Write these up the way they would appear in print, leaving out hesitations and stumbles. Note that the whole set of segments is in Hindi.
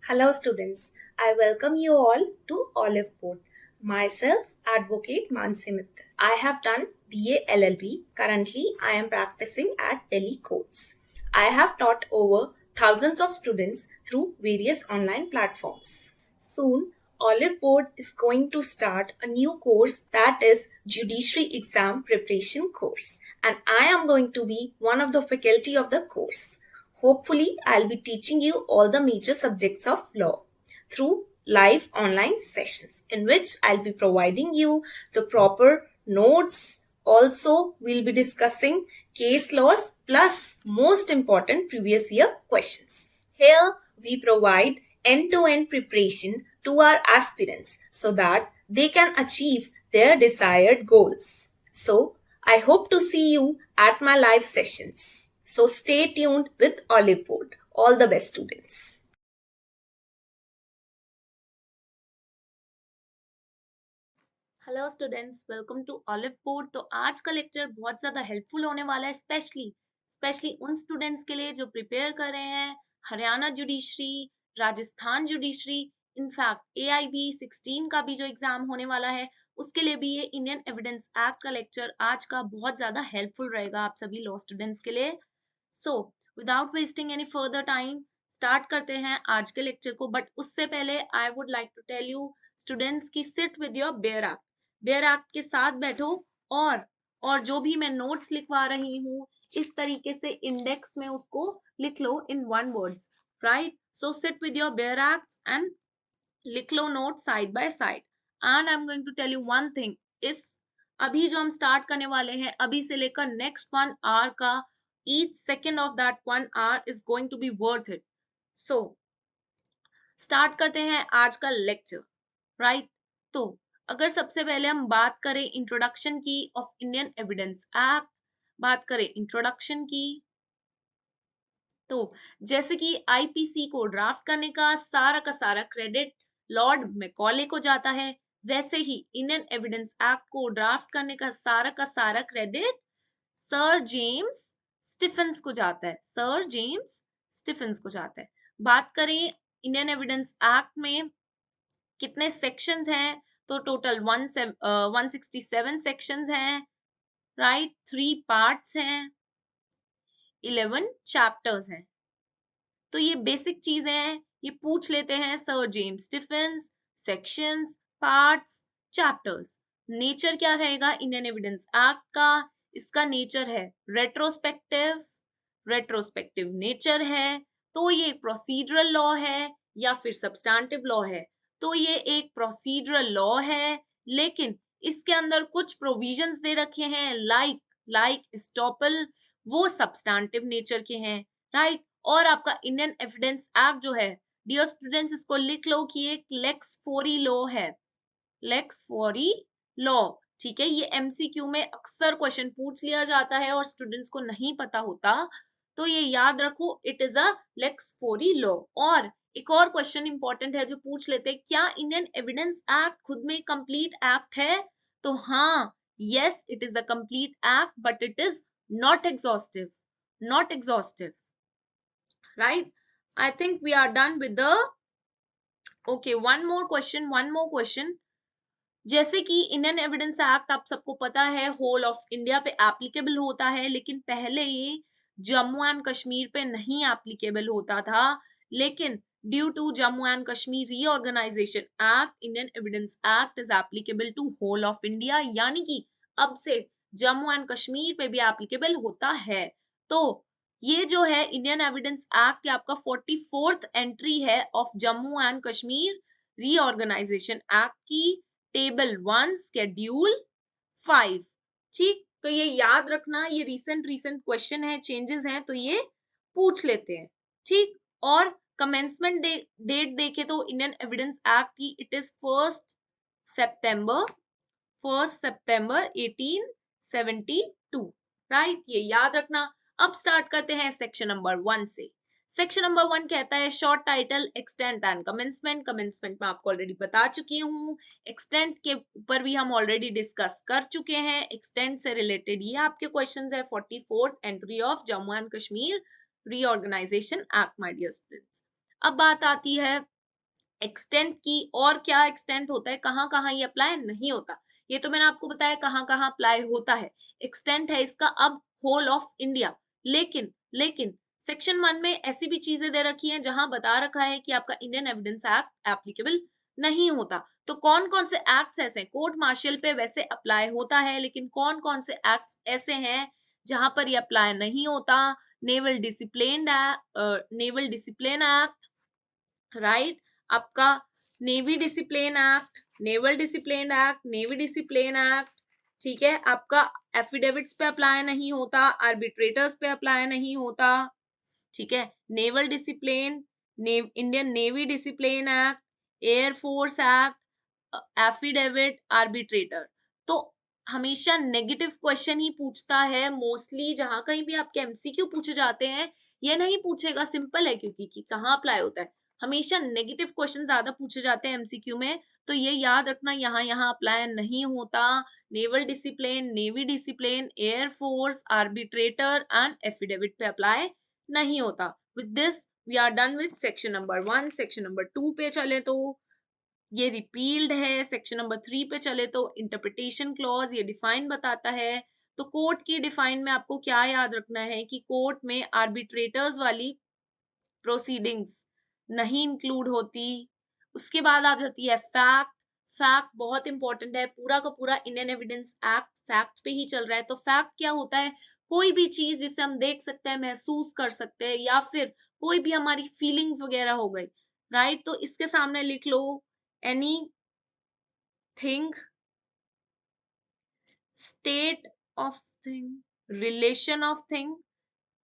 Hello, students. I welcome you all to Olive Board. Myself, Advocate Mansi Mittal. I have done BA LLB. Currently, I am practicing at Delhi Courts. I have taught over thousands of students through various online platforms. Soon, Olive Board is going to start a new course that is Judiciary Exam Preparation course, and I am going to be one of the faculty of the course. Hopefully, I'll be teaching you all the major subjects of law through live online sessions in which I'll be providing you the proper notes. Also, we'll be discussing case laws plus most important previous year questions. Here, we provide end-to-end preparation to our aspirants so that they can achieve their desired goals. So, I hope to see you at my live sessions. So stay tuned with Olive Board. All the best, students. Hello students, welcome to Oliveboard. तो आज का लेक्चर बहुत ज़्यादा हेल्पफुल होने वाला है, स्पेशली उन स्टूडेंट्स के लिए जो प्रिपेयर कर रहे हैं Haryana judiciary, Rajasthan judiciary, in fact AIB 16 का भी जो एग्जाम होने वाला है उसके लिए भी ये इंडियन एविडेंस एक्ट का लेक्चर आज का बहुत ज़्यादा हेल्पफुल रहेगा आप सभी लॉ स्टूडेंट्स के लिए। So without wasting any further time start करते हैं आज के लेक्चर को। बट उससे पहले I would like to tell you students की sit with your bare act के साथ बैठो और जो भी मैं नोट्स लिखवा रही हूँ इस तरीके से इंडेक्स में उसको लिख लो in one words, right? So sit with your bare acts and लिख लो note side by side. And I am going to tell you one thing, इस अभी जो हम स्टार्ट करने वाले हैं अभी से लेकर नेक्स्ट 1 आवर का each second of that 1 hour is going to be worth it. So start करते हैं आज का लेक्चर, राइट? तो अगर सबसे पहले हम बात करें इंट्रोडक्शन की ऑफ इंडियन एविडेंस एक्ट, बात करें इंट्रोडक्शन की, तो जैसे कि आईपीसी को ड्राफ्ट करने का सारा क्रेडिट लॉर्ड मैकॉले को जाता है, वैसे ही इंडियन एविडेंस एक्ट को ड्राफ्ट करने का सारा क्रेडिट सर जेम्स स्टीफेंस को जाता है, सर जेम्स स्टीफेंस को जाता है। बात करें इंडियन एविडेंस एक्ट में कितने सेक्शंस हैं, तो टोटल 167 सेक्शंस हैं, राइट? 3 पार्ट्स हैं, 11 चैप्टर्स हैं। तो ये बेसिक चीजें हैं, ये पूछ लेते हैं sir James Stephens, sections, parts, chapters. Nature क्या रहेगा इंडियन एविडेंस एक्ट का? इसका नेचर है रेट्रोस्पेक्टिव नेचर है। तो ये प्रोसीजरल लॉ है या फिर सब्सटैंटिव लॉ है? तो ये एक प्रोसीजरल लॉ है, लेकिन इसके अंदर कुछ प्रोविजंस दे रखे हैं लाइक एस्टॉपल, वो सब्सटैंटिव नेचर के हैं, राइट? और आपका इंडियन एविडेंस एक्ट जो है, डियर स्टूडेंट्स इसको लिख लो कि एक लेक्स फोरी लॉ है, लेक्स फोरी लॉ, ठीक है? ये एमसीक्यू में अक्सर क्वेश्चन पूछ लिया जाता है और स्टूडेंट्स को नहीं पता होता, तो ये याद रखो, it is a lex fori law. और एक और क्वेश्चन इंपॉर्टेंट है जो पूछ लेते हैं, क्या इंडियन एविडेंस एक्ट खुद में कंप्लीट एक्ट है? तो हाँ, yes it is a complete act, but it is not exhaustive, not exhaustive, right? I think we are done with the okay, one more question। जैसे कि इंडियन एविडेंस एक्ट आप सबको पता है होल ऑफ इंडिया पे एप्लीकेबल होता है, लेकिन पहले ये जम्मू एंड कश्मीर पे नहीं एप्लीकेबल होता था, लेकिन due to Jammu and Kashmir reorganisation act, Indian evidence act is applicable to whole of India, यानी कि अब से जम्मू एंड कश्मीर पे भी एप्लीकेबल होता है। तो ये जो है इंडियन एविडेंस एक्ट आपका 44th एंट्री है of Jammu and Kashmir reorganisation act की, टेबल 1 शेड्यूल 5, ठीक? तो ये याद रखना, ये रिसेंट क्वेश्चन है, चेंजेस हैं तो ये पूछ लेते हैं, ठीक? और कमेंसमेंट डेट देखे तो इंडियन एविडेंस एक्ट की इट इज 1 सितंबर 1872, राइट? ये याद रखना। अब स्टार्ट करते हैं सेक्शन नंबर 1 से। सेक्शन नंबर 1 कहता है short title, extent and commencement. Commencement में आपको ऑलरेडी बता चुकी हूँ, एक्सटेंट के ऊपर भी हम ऑलरेडी डिस्कस कर चुके हैं। एक्सटेंट से रिलेटेड ये आपके क्वेश्चंस है, 44th entry of Jammu and Kashmir reorganisation act, my dear students. अब बात आती है एक्सटेंट की, और क्या एक्सटेंट होता है, कहाँ कहाँ ये अप्लाई नहीं होता, ये तो मैंने आपको बताया कहाँ कहाँ अप्लाई होता है। एक्सटेंट है इसका अब होल ऑफ इंडिया। लेकिन लेकिन सेक्शन 1 में ऐसी भी चीजें दे रखी हैं जहां बता रखा है कि आपका इंडियन एविडेंस एक्ट एप्लीकेबल नहीं होता। तो कौन कौन से एक्ट्स ऐसे हैं, कोर्ट मार्शल पे वैसे अप्लाई होता है, लेकिन कौन कौन से एक्ट्स ऐसे हैं जहां पर ये अप्लाई नहीं होता? Naval discipline naval discipline act, right, आपका navy discipline act, naval discipline act, navy discipline act, ठीक है, आपका एफिडेविट्स पे अप्लाई नहीं होता, आर्बिट्रेटर्स पे अप्लाई नहीं होता, ठीक है, naval discipline, Indian navy discipline act, air force act, affidavit, arbitrator. तो हमेशा नेगेटिव क्वेश्चन ही पूछता है मोस्टली, जहां कहीं भी आपके एमसीक्यू पूछे जाते हैं ये नहीं पूछेगा, सिंपल है क्योंकि कि कहाँ अप्लाई होता है, हमेशा नेगेटिव क्वेश्चन ज्यादा पूछे जाते हैं एमसीक्यू में। तो ये याद रखना, यहाँ यहाँ अप्लाई नहीं होता, naval discipline, navy discipline, air force, arbitrator and affidavit पे अप्लाई नहीं होता। With this we are done with section number 1। Section number 2 पे चले तो ये रिपील्ड है। सेक्शन नंबर 3 पे चले तो इंटरप्रिटेशन क्लॉज, ये डिफाइन बताता है। तो कोर्ट की डिफाइन में आपको क्या याद रखना है कि कोर्ट में आर्बिट्रेटर्स वाली प्रोसीडिंग्स नहीं इंक्लूड होती। उसके बाद आ जाती है फैक्ट। फैक्ट बहुत इंपॉर्टेंट है, पूरा का पूरा इंडियन एविडेंस एक्ट फैक्ट पे ही चल रहा है। तो फैक्ट क्या होता है? कोई भी चीज जिसे हम देख सकते हैं, महसूस कर सकते हैं, या फिर कोई भी हमारी फीलिंग्स वगैरह हो गई, राइट। तो इसके सामने लिख लो anything, state of thing, relation of thing,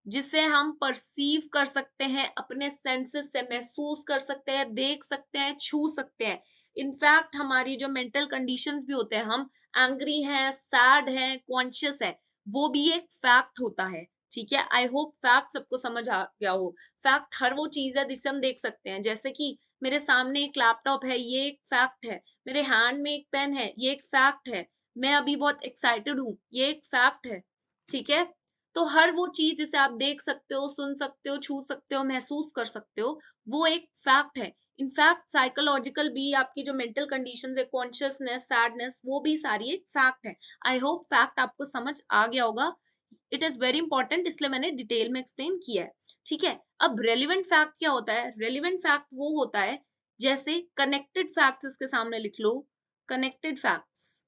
जिसे हम परसीव कर सकते हैं, अपने सेंसेस से महसूस कर सकते हैं, देख सकते हैं, छू सकते हैं। इनफैक्ट हमारी जो मेंटल कंडीशंस भी होते हैं, हम एंग्री हैं, सैड हैं, कॉन्शियस है, वो भी एक फैक्ट होता है, ठीक है। आई होप फैक्ट सबको समझ आ गया हो। फैक्ट हर वो चीज है जिसे हम देख सकते हैं, जैसे कि मेरे सामने एक लैपटॉप है, ये एक फैक्ट है। मेरे हैंड में एक पेन है, ये एक फैक्ट है। मैं अभी बहुत एक्साइटेड हूँ, ये एक फैक्ट है, ठीक है। तो हर वो चीज जिसे आप देख सकते हो, सुन सकते हो, छू सकते हो, महसूस कर सकते हो, वो एक फैक्ट है। इनफैक्ट साइकोलॉजिकल भी आपकी जो मेंटल कंडीशंस है, कॉन्शियसनेस, सैडनेस, वो भी सारी एक फैक्ट है। आई होप फैक्ट आपको समझ आ गया होगा। इट इज वेरी इंपॉर्टेंट, इसलिए मैंने डिटेल में एक्सप्लेन किया है, ठीक है। अब रेलिवेंट फैक्ट क्या होता है? रेलिवेंट फैक्ट वो होता है, जैसे कनेक्टेड फैक्ट्स इसके सामने लिख लो, कनेक्टेड फैक्ट्स,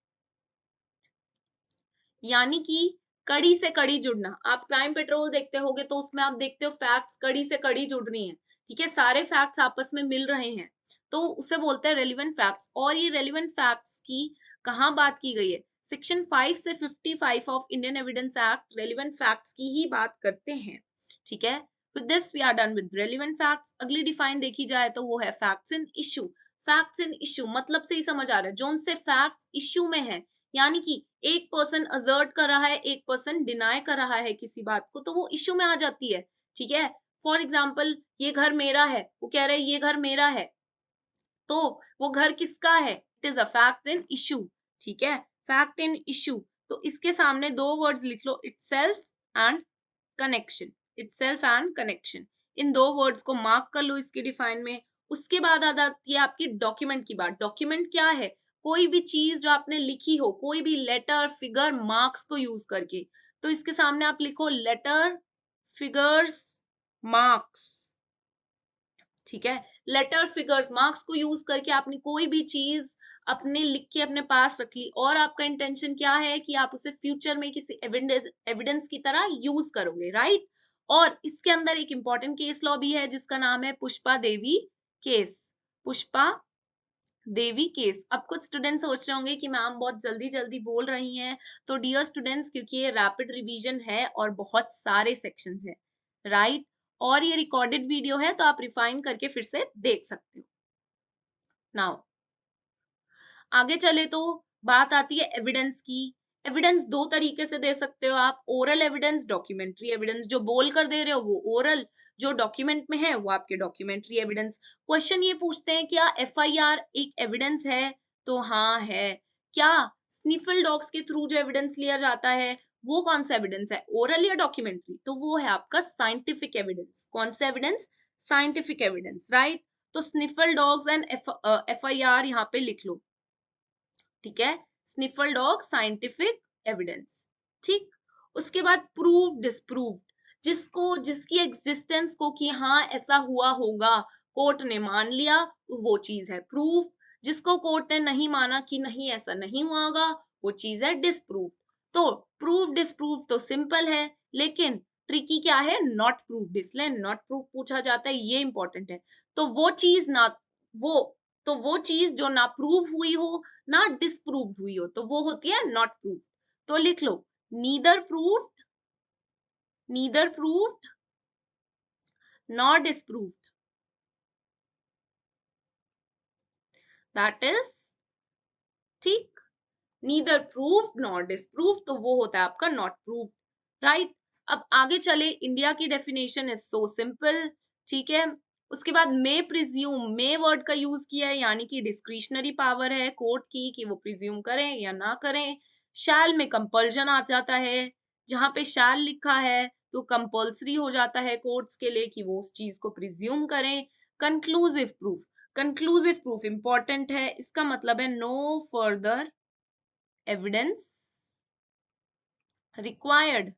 यानी कि कड़ी से कड़ी जुड़ना। आप क्राइम पेट्रोल देखते होगे तो उसमें आप देखते हो फैक्ट्स कड़ी से कड़ी जुड़ रही हैं, ठीक है, सारे फैक्ट्स आपस में मिल रहे हैं, तो उसे बोलते हैं रेलिवेंट फैक्ट्स। और ये रेलिवेंट फैक्ट्स की कहाँ बात की गई है? सेक्शन 5 से 55 of Indian evidence act relevant facts की ही बात करते हैं, ठीक है। With this we are done with relevant facts. अगली डिफाइन देखी जाए तो वो है facts in issue. Facts in issue मतलब से ही समझ आ रहा है, जो उनसे फैक्ट्स इशू में है, यानी कि एक पर्सन असर्ट कर रहा है, एक पर्सन डिनाई कर रहा है किसी बात को, तो वो इश्यू में आ जाती है, ठीक है। फॉर एग्जाम्पल, ये घर मेरा है, वो कह रहे हैं ये घर मेरा है, तो वो घर किसका है? It is a fact in issue, ठीक है, फैक्ट इन इशू। तो इसके सामने दो वर्ड्स लिख लो, itself and connection, itself and connection. इन दो वर्ड्स को मार्क कर लो इसके डिफाइन में। उसके बाद आ जाती है आपकी डॉक्यूमेंट की बात। डॉक्यूमेंट क्या है? कोई भी चीज जो आपने लिखी हो, कोई भी लेटर, फिगर, मार्क्स को यूज करके। तो इसके सामने आप लिखो लेटर, फिगर्स, मार्क्स, ठीक है। लेटर, फिगर्स, मार्क्स को यूज करके आपने कोई भी चीज अपने लिख के अपने पास रख ली, और आपका इंटेंशन क्या है कि आप उसे फ्यूचर में किसी एविडेंस की तरह यूज करोगे, राइट। और इसके अंदर एक इंपॉर्टेंट केस लॉ भी है जिसका नाम है पुष्पा देवी केस। पुष्पा देवी केस। अब कुछ स्टूडेंट सोच रहे होंगे कि मैम बहुत जल्दी जल्दी बोल रही हैं। तो डियर स्टूडेंट्स, क्योंकि ये रैपिड रिवीजन है और बहुत सारे सेक्शंस हैं, राइट, और ये रिकॉर्डेड वीडियो है तो आप रिफाइन करके फिर से देख सकते हो। नाउ आगे चले तो बात आती है एविडेंस की। एविडेंस दो तरीके से दे सकते हो आप, ओरल एविडेंस, डॉक्यूमेंट्री एविडेंस। जो बोल कर दे रहे हो वो ओरल, जो डॉक्यूमेंट में है वो आपके डॉक्यूमेंट्री एविडेंस। क्वेश्चन ये पूछते हैं क्या एफआईआर एक एविडेंस है? तो हाँ है। क्या स्निफल डॉग्स के थ्रू जो एविडेंस लिया जाता है वो कौन सा एविडेंस है, ओरल या डॉक्यूमेंट्री? तो वो है आपका साइंटिफिक एविडेंस। कौन सा एविडेंस? Scientific evidence, right. तो स्निफल डॉग्स एंड FIR यहाँ पे लिख लो, ठीक है, स्निफल डॉग साइंटिफिक एविडेंस, ठीक। उसके बाद प्रूव डिस्प्रूव्ड, जिसको जिसकी एग्जिस्टेंस को कि हाँ ऐसा हुआ होगा कोर्ट ने मान लिया, वो चीज है प्रूफ। जिसको कोर्ट ने नहीं माना कि नहीं ऐसा नहीं हुआ होगा, वो चीज है डिस्प्रूव। तो प्रूफ डिस्प्रूव तो सिंपल है, लेकिन ट्रिकी क्या है, नॉट प्रूव्ड, इसलिए नॉट प्रूफ पूछा जाता है, ये इंपॉर्टेंट है। तो वो चीज ना वो वो चीज जो ना प्रूव हुई हो ना डिस्प्रूव्ड हुई हो, तो वो होती है नॉट प्रूव्ड। तो लिख लो, neither proved, neither proved not disproved, that is, ठीक, नीदर प्रूव्ड नॉट डिस्प्रूव्ड, तो वो होता है आपका नॉट प्रूव्ड, राइट। अब आगे चले, इंडिया की डेफिनेशन इज सो सिंपल, ठीक है। उसके बाद मे प्रिज्यूम, मे वर्ड का यूज किया है, यानी कि डिस्क्रिशनरी पावर है कोर्ट की कि वो प्रिज्यूम करें या ना करें। शैल में कंपल्जन आ जाता है, जहां पे शैल लिखा है तो कंपल्सरी हो जाता है कोर्ट्स के लिए कि वो उस चीज को प्रिज्यूम करें। Conclusive proof, conclusive proof important है, इसका मतलब है no further evidence required,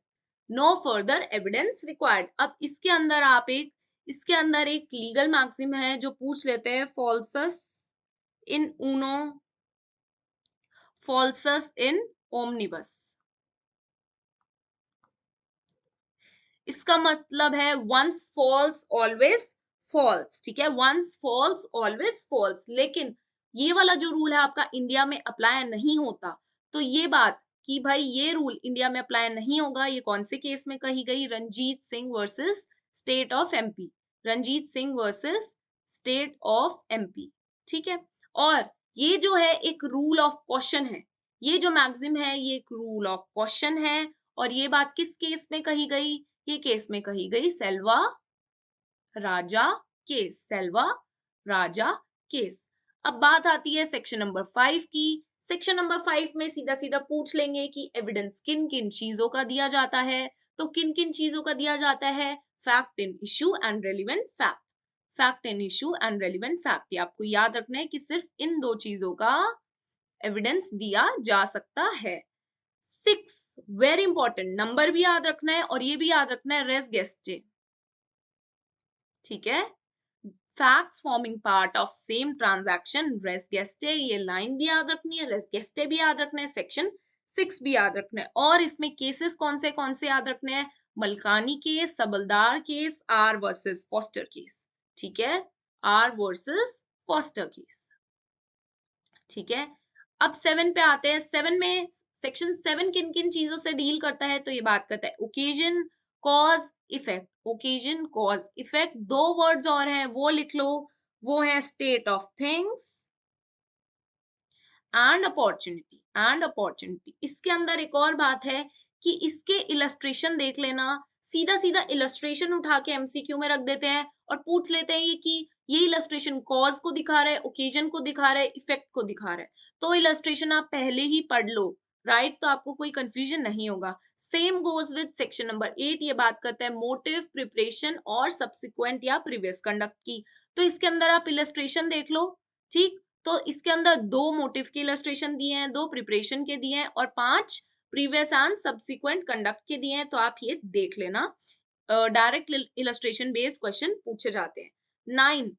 no further evidence required. अब इसके अंदर एक लीगल मैक्सिम है जो पूछ लेते हैं, फॉल्सस इन ऊनो फॉल्सस इन ओमनिबस। इसका मतलब है वंस फॉल्स ऑलवेज फॉल्स, ठीक है, वंस फॉल्स ऑलवेज फॉल्स। लेकिन ये वाला जो रूल है आपका इंडिया में अप्लाई नहीं होता। तो ये बात कि भाई ये रूल इंडिया में अप्लाई नहीं होगा, ये कौन से केस में कही गई, Ranjeet Singh versus state of MP, Ranjeet Singh versus state of MP, ठीक है। और ये जो है एक रूल ऑफ क्वेश्चन है, ये जो मैक्सिम है ये एक रूल ऑफ क्वेश्चन है। और ये बात किस केस में कही गई, ये केस में कही गई सेल्वा राजा केस, सेल्वा राजा केस। अब बात आती है सेक्शन नंबर 5 की। सेक्शन नंबर 5 में सीधा सीधा पूछ लेंगे कि एविडेंस किन किन चीजों का दिया जाता है। तो किन किन चीजों का दिया जाता है, fact in issue and relevant fact, fact in issue and relevant fact. ये आपको याद रखना है कि सिर्फ इन दो चीजों का एविडेंस दिया जा सकता है। 6 वेरी इंपॉर्टेंट, नंबर भी याद रखना है और ये भी याद रखना है रेस गेस्टे, ठीक है, facts forming part of same transaction res gestae, ये लाइन भी याद रखनी है, रेस गेस्टे भी याद रखना है, सेक्शन 6 भी याद रखना है। और इसमें केसेस कौन से याद रखने हैं, Malkani case, Sabaldar case, R versus Foster case, ठीक है, आर वर्सेस फॉस्टर केस, ठीक है। अब 7 पे आते हैं। 7 में सेक्शन 7 किन किन चीजों से डील करता है, तो ये बात करता है occasion cause effect, occasion cause effect. दो वर्ड्स और हैं वो लिख लो, वो है state of things and opportunity, and opportunity. इसके अंदर एक और बात है कि इसके इलस्ट्रेशन देख लेना, सीधा सीधा इलस्ट्रेशन उठा के MCQ में रख देते हैं और पूछ लेते हैं ये कि ये इलस्ट्रेशन कॉज को दिखा रहा है, ओकेजन को दिखा रहा है, इफेक्ट को दिखा रहा है। तो इलस्ट्रेशन आप पहले ही पढ़ लो, राइट, तो आपको कोई कंफ्यूजन नहीं होगा। Same goes with section number 8, ये बात करता है मोटिव, प्रिपरेशन और सब्सिक्वेंट या प्रीवियस कंडक्ट की। तो इसके अंदर आप इलस्ट्रेशन देख लो, ठीक। तो इसके अंदर 2 मोटिव के इलस्ट्रेशन दिए हैं, 2 प्रिपरेशन के दिए हैं और 5 प्रीवियस एंड सब्सिक्वेंट कंडक्ट के दिए हैं। तो आप ये देख लेना, डायरेक्ट इलस्ट्रेशन बेस्ड क्वेश्चन पूछे जाते हैं। 9,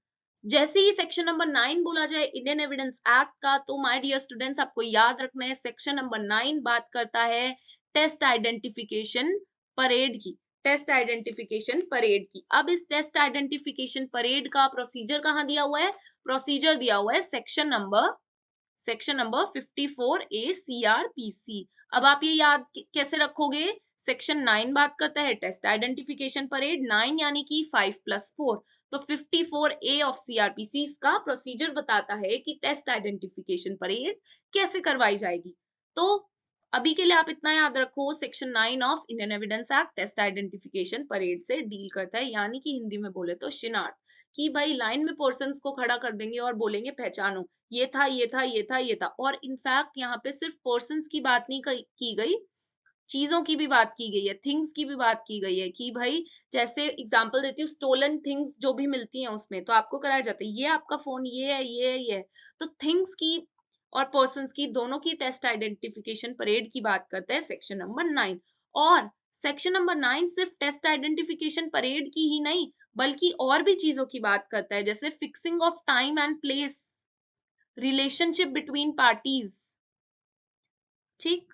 जैसे ही सेक्शन नंबर 9 बोला जाए इंडियन एविडेंस एक्ट का, तो माय डियर स्टूडेंट्स आपको याद रखना है सेक्शन नंबर 9 बात करता है टेस्ट आइडेंटिफिकेशन परेड की, टेस्ट आइडेंटिफिकेशन परेड की। अब इस टेस्ट आइडेंटिफिकेशन परेड का प्रोसीजर कहाँ दिया हुआ है, प्रोसीजर दिया हुआ है सेक्शन नंबर 54A CRPC। अब आप ये याद कैसे रखोगे, सेक्शन 9 बात करता है टेस्ट आइडेंटिफिकेशन परेड, 9 यानी कि 5+4, तो 54A ऑफ CRPC इसका प्रोसीजर बताता है कि टेस्ट आइडेंटिफिकेशन परेड कैसे करवाई जाएगी। तो अभी के लिए आप इतना याद रखो, section 9 of Indian evidence act test identification parade से डील करता है, यानी कि हिंदी में बोले तो शिनार्थ, कि भाई लाइन में पर्सन्स को खड़ा कर देंगे और बोलेंगे पहचानो, ये था ये था ये था ये था। और इनफैक्ट यहाँ पे सिर्फ पर्सन्स की बात नहीं की गई, चीजों की भी बात की गई है, थिंग्स की भी बात की गई है कि भाई जैसे एग्जांपल देती हूँ, स्टोलन थिंग्स जो भी मिलती हैं उसमें तो आपको कराया जाता है ये आपका फोन ये है ये है ये है। तो थिंग्स की और पर्सन्स की दोनों की टेस्ट आइडेंटिफिकेशन परेड की बात करता है सेक्शन नंबर 9। और सेक्शन नंबर 9 सिर्फ टेस्ट आइडेंटिफिकेशन परेड की ही नहीं बल्कि और भी चीजों की बात करता है, जैसे fixing of time and place, relationship between parties. ठीक,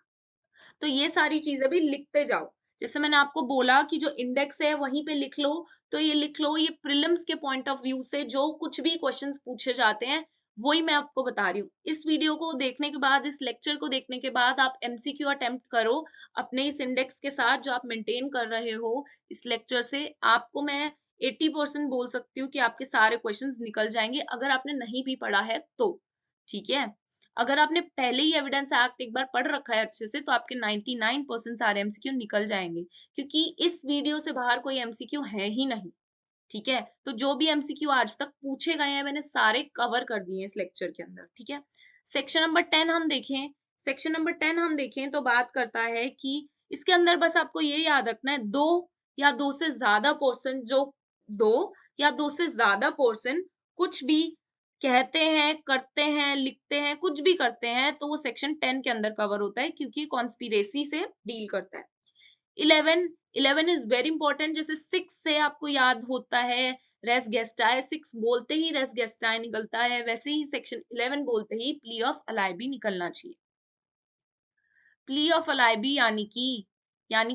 तो ये सारी चीजें भी लिखते जाओ। जैसे मैंने आपको बोला कि जो इंडेक्स है वहीं पे लिख लो, तो ये लिख लो, ये प्रीलिम्स के पॉइंट ऑफ व्यू से जो कुछ भी क्वेश्चंस पूछे जाते हैं वही मैं आपको बता रही हूँ। इस वीडियो को देखने के बाद, इस लेक्चर को देखने के बाद आप एमसीक्यू अटेम्प्ट करो अपने इस इंडेक्स के साथ जो आप मेंटेन कर रहे हो। इस लेक्चर से आपको मैं 80% बोल सकती हूँ कि आपके सारे क्वेश्चंस निकल जाएंगे अगर आपने नहीं भी पढ़ा है तो। ठीक है, अगर आपने पहले ही एविडेंस एक्ट एक बार पढ़ रखा है अच्छे से तो आपके 99% सारे एमसीक्यू निकल जाएंगे, क्योंकि इस वीडियो से बाहर कोई एमसीक्यू है ही नहीं। ठीक है, तो जो भी एमसीक्यू आज तक पूछे गए हैं मैंने सारे कवर कर दिए इस लेक्चर के अंदर। ठीक है, सेक्शन नंबर 10 हम देखें। सेक्शन नंबर 10 हम देखें तो बात करता है कि इसके अंदर बस आपको ये याद रखना है, दो या दो से ज्यादा पोर्शन, जो दो या दो से ज्यादा पोर्शन कुछ भी कहते हैं, करते हैं, लिखते हैं, कुछ भी करते हैं तो वो सेक्शन 10 के अंदर कवर होता है, क्योंकि कॉन्स्पिरेसी से डील करता है। 11 इज वेरी इंपॉर्टेंट। जैसे 6 से आपको याद होता है रेस गेस्टाए, 6 बोलते ही रेस गेस्टाए निकलता है, वैसे ही सेक्शन 11 बोलते ही प्ली ऑफ अलाइबी निकलना चाहिए। प्ली ऑफ अलाइबी यानी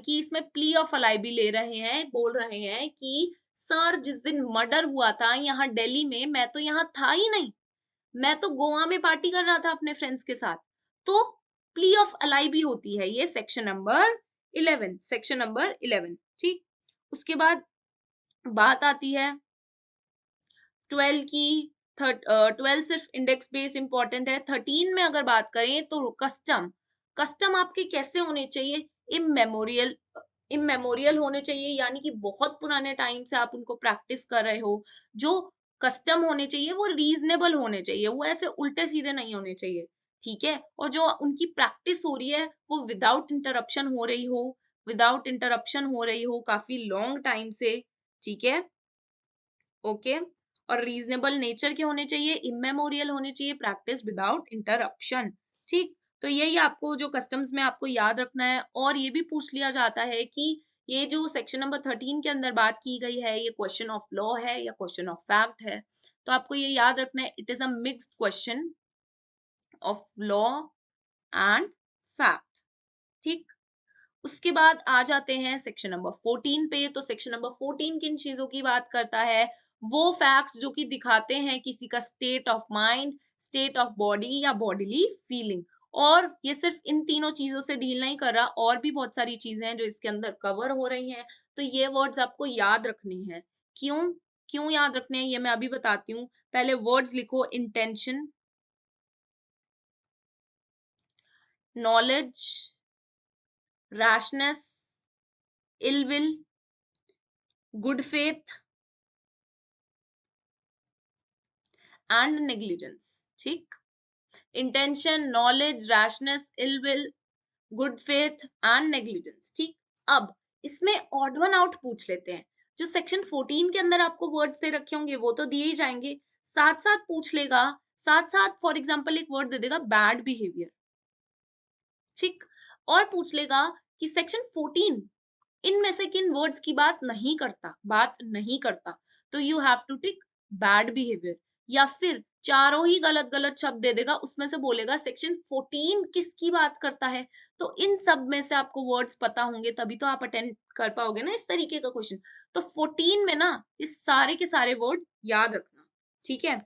कि इसमें प्ली ऑफ अलाइबी ले रहे हैं, बोल रहे हैं कि सर जिस दिन मर्डर हुआ था यहाँ दिल्ली में मैं तो यहाँ था ही नहीं, मैं तो गोवा में पार्टी कर रहा था अपने फ्रेंड्स के साथ। तो प्ली ऑफ अलाइबी होती है ये सेक्शन नंबर 11, सेक्शन नंबर 11। ठीक, उसके बाद बात आती है 12 की। 12 सिर्फ इंडेक्स बेस्ड इंपॉर्टेंट है। 13 में अगर बात करें तो कस्टम, कस्टम आपके कैसे होने चाहिए, इमेमोरियल, इमेमोरियल होने चाहिए, यानी कि बहुत पुराने टाइम से आप उनको प्रैक्टिस कर रहे हो। जो कस्टम होने चाहिए वो रीजनेबल होने चाहिए, वो ऐसे उल्टे सीधे नहीं होने चाहिए। ठीक है, और जो उनकी प्रैक्टिस हो रही है वो विदाउट इंटरप्शन हो रही हो, विदाउट इंटरप्शन हो रही हो काफी लॉन्ग टाइम से। ठीक है, ओके, और रीजनेबल नेचर के होने चाहिए, इमेमोरियल होने चाहिए, प्रैक्टिस विदाउट इंटरप्शन। ठीक, तो यही आपको जो कस्टम्स में आपको याद रखना है। और ये भी पूछ लिया जाता है कि ये जो सेक्शन नंबर 13 के अंदर बात की गई है ये क्वेश्चन ऑफ लॉ है या क्वेश्चन ऑफ फैक्ट है, तो आपको ये याद रखना है it is a mixed question of law and fact. ठीक, उसके बाद आ जाते हैं सेक्शन नंबर 14 पे। तो सेक्शन नंबर 14 किन चीजों की बात करता है, वो फैक्ट्स जो कि दिखाते हैं किसी का state of mind, state of body या बॉडीली फीलिंग। और ये सिर्फ इन तीनों चीजों से डील नहीं कर रहा, और भी बहुत सारी चीजें हैं जो इसके अंदर कवर हो रही हैं। तो ये वर्ड्स आपको याद रखने हैं। क्यों क्यों याद रखने हैं ये मैं अभी बताती हूँ। पहले वर्ड्स लिखो, intention, knowledge, rashness, ill will, good faith and negligence. ठीक, intention, knowledge, rashness, ill will, good faith and negligence. ठीक, अब इसमें ऑड वन आउट पूछ लेते हैं। जो सेक्शन 14 के अंदर आपको वर्ड्स दे रखे होंगे वो तो दिए ही जाएंगे, साथ साथ पूछ लेगा, साथ साथ फॉर एग्जाम्पल एक वर्ड दे देगा बैड बिहेवियर। ठीक, और पूछ लेगा कि सेक्शन 14 इनमें से किन वर्ड्स की बात नहीं करता। तो you have to tick bad behaviour, या फिर चारों ही गलत गलत शब्द दे देगा, उसमें से बोलेगा सेक्शन 14 किसकी बात करता है। तो इन सब में से आपको वर्ड्स पता होंगे तभी तो आप अटेंड कर पाओगे ना इस तरीके का क्वेश्चन। तो 14 में ना इस सारे के सारे वर्ड याद रखना। ठीक है,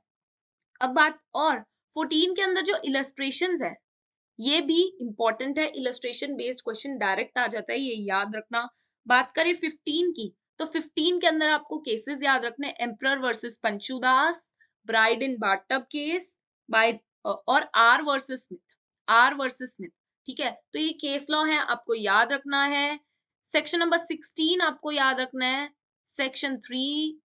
अब बात और 14 के अंदर जो इलस्ट्रेशंस है ये भी इंपॉर्टेंट है, इलस्ट्रेशन बेस्ड क्वेश्चन डायरेक्ट आ जाता है, ये याद रखना। बात करें 15 की, तो 15 के अंदर आपको केसेस याद रखने, emperor versus Panchudas, bride in bathtub case, by और R versus Smith, R versus Smith. ठीक है, तो ये केस लॉ है, आपको याद रखना है। सेक्शन नंबर 16 आपको याद रखना है, सेक्शन 32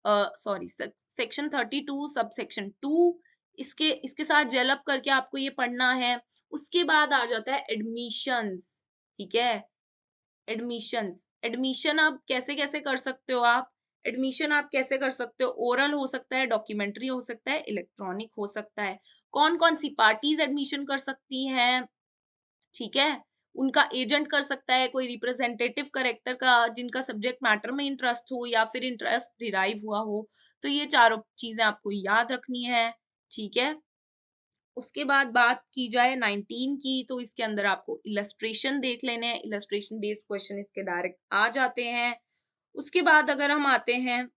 सब सेक्शन 2, इसके साथ जेलअप करके आपको ये पढ़ना है। उसके बाद आ जाता है एडमिशंस। ठीक है, एडमिशंस, एडमिशन आप कैसे कैसे कर सकते हो, आप एडमिशन आप कैसे कर सकते हो, ओरल हो सकता है, डॉक्यूमेंट्री हो सकता है, इलेक्ट्रॉनिक हो सकता है। कौन कौन सी पार्टीज एडमिशन कर सकती हैं, ठीक है, उनका एजेंट कर सकता है, कोई रिप्रेजेंटेटिव करेक्टर का जिनका सब्जेक्ट मैटर में इंटरेस्ट हो या फिर इंटरेस्ट डिराइव हुआ हो। तो ये चारों चीजें आपको याद रखनी है, ठीक है। उसके बाद बात की जाए 19 की, तो इसके अंदर आपको इलस्ट्रेशन देख लेने हैं, इलस्ट्रेशन बेस्ड क्वेश्चन इसके डायरेक्ट आ जाते हैं। उसके बाद अगर हम आते हैं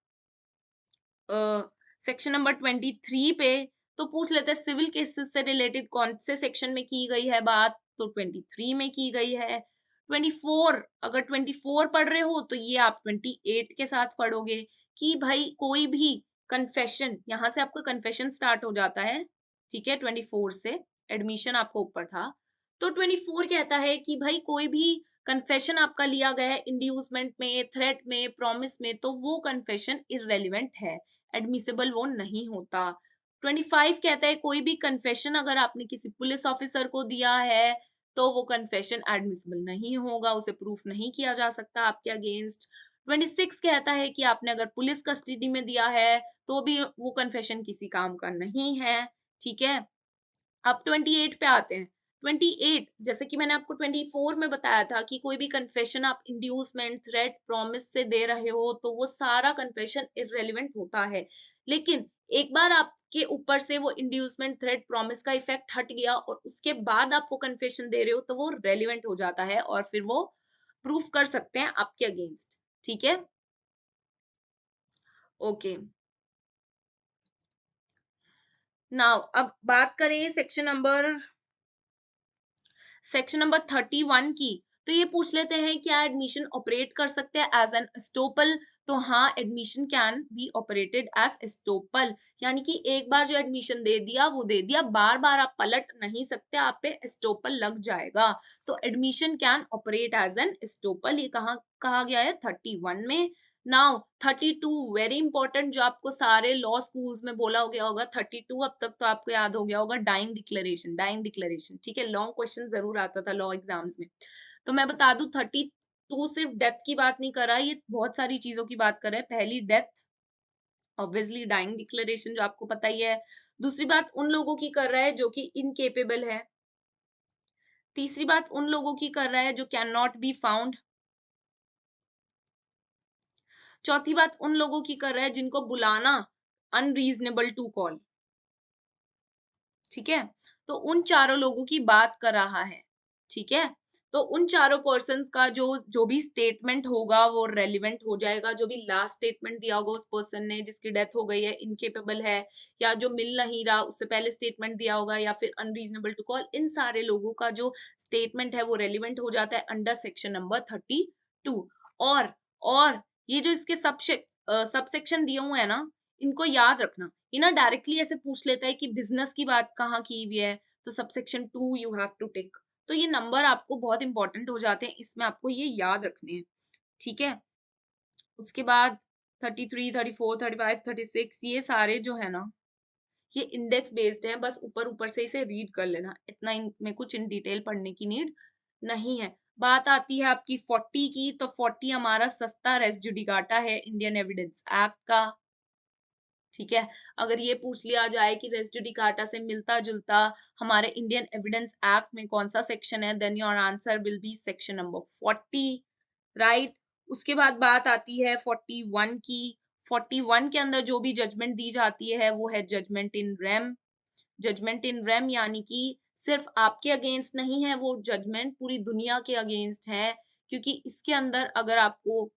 सेक्शन नंबर 23 पे, तो पूछ लेते हैं सिविल केसेस से रिलेटेड कौन से सेक्शन में की गई है बात, तो 23 में की गई है। 24, अगर 24 पढ़ रहे हो तो ये आप 28 के साथ पढ़ोगे कि भाई कोई भी कन्फेशन, यहां से आपका कन्फेशन स्टार्ट हो जाता है, ठीक है, 24 से एडमिशन आपको ऊपर था। तो 24 कहता है कि भाई कोई भी कन्फेशन आपका लिया गया है इंड्यूसमेंट में, थ्रेट में, प्रॉमिस में, तो वो कन्फेशन इररेलेवेंट है, एडमिसिबल वो नहीं होता। 25 कहता है कोई भी कन्फेशन अगर आपने किसी पुलिस ऑफिसर को दिया है तो वो कन्फेशन एडमिसिबल नहीं होगा, उसे प्रूफ नहीं किया जा सकता आपके अगेंस्ट। 26 कहता है कि आपने अगर पुलिस कस्टडी में दिया है तो भी वो कन्फेशन किसी काम का नहीं है, ठीक है। अब 28 पे आते हैं। 28 जैसे कि मैंने आपको 24 में बताया था कि कोई भी कन्फेशन आप इंड्यूसमेंट, थ्रेट, प्रॉमिस से दे रहे हो तो वो सारा कन्फेशन इररेलेवेंट होता है। लेकिन एक बार आपके ऊपर से वो इंड्यूसमेंट, थ्रेट, प्रॉमिस का इफेक्ट हट गया और उसके बाद आप वो कन्फेशन दे रहे हो तो वो रेलिवेंट हो जाता है और फिर वो प्रूफ कर सकते हैं आपके अगेंस्ट, ठीक है। ओके, नाउ अब बात करें सेक्शन नंबर 31 की, तो ये पूछ लेते हैं क्या एडमिशन ऑपरेट कर सकते हैं एज एन एस्टोपल, तो हाँ, admission can be operated as estoppel, यानी कि एक बार जो एडमिशन दे दिया वो दे दिया, बार बार आप पलट नहीं सकते, आप पे एस्टोपल लग जाएगा। तो admission can operate as an estoppel, ये कहा गया है 31 में। नाउ 32 वेरी इंपॉर्टेंट, जो आपको सारे लॉ स्कूल्स में बोला हो गया होगा 32, अब तक तो आपको याद हो गया होगा, डाइंग डिक्लेरेशन, डाइंग डिक्लेरेशन, ठीक है, लॉन्ग क्वेश्चन जरूर आता था लॉ एग्जाम्स में। तो मैं बता दूं 32 सिर्फ डेथ की बात नहीं कर रहा, ये बहुत सारी चीजों की बात कर रहा है। पहली डेथ, ऑब्वियसली डाइंग डिक्लेरेशन जो आपको पता ही है। दूसरी बात उन लोगों की कर रहा है जो कि इनकेपेबल है। तीसरी बात उन लोगों की कर रहा है जो कैन नॉट बी फाउंड। चौथी बात उन लोगों की कर रहा है जिनको बुलाना अनरीजनेबल टू कॉल, ठीक है। तो उन चारों लोगों की बात कर रहा है, ठीक है। तो उन चारों पर्सन्स का जो जो भी स्टेटमेंट होगा वो रेलिवेंट हो जाएगा, जो भी लास्ट स्टेटमेंट दिया होगा उस पर्सन ने जिसकी डेथ हो गई है, इनकेपेबल है, या जो मिल नहीं रहा उससे पहले स्टेटमेंट दिया होगा, या फिर अनरीजनेबल टू कॉल, इन सारे लोगों का जो स्टेटमेंट है वो रेलिवेंट हो जाता है अंडर सेक्शन नंबर 32। और ये जो इसके सबसेक्शन दिए हुए हैं ना, इनको याद रखना। ये ना डायरेक्टली ऐसे पूछ लेता है कि बिजनेस की बात कहाँ की हुई है, तो सबसेक्शन 2 यू हैव टू टिक। तो ये नंबर आपको बहुत इंपॉर्टेंट हो जाते हैं, इसमें आपको ये याद रखने हैं, ठीक है। उसके बाद 33, 34, 35, 36 ये सारे जो है ना, ये इंडेक्स बेस्ड है, बस ऊपर ऊपर से इसे रीड कर लेना, इतना इनमें कुछ इन डिटेल पढ़ने की नीड नहीं है। बात आती है आपकी 40 की, तो 40 हमारा सस्ता रेस जुडिकाटा है इंडियन एविडेंस एक्ट का, ठीक है। अगर ये पूछ लिया जाए कि रेस जुडिकाटा से मिलता जुलता हमारे इंडियन एविडेंस एक्ट में कौन सा सेक्शन है, then your answer will be section number 40, right. उसके बाद बात आती है 41 की। 41 के अंदर जो भी जजमेंट दी जाती है वो है judgement in rem. Judgement in rem यानी कि सिर्फ आपके अगेंस्ट नहीं है, वो जजमेंट पूरी दुनिया के अगेंस्ट है, क्योंकि इसके अंदर अगर आपको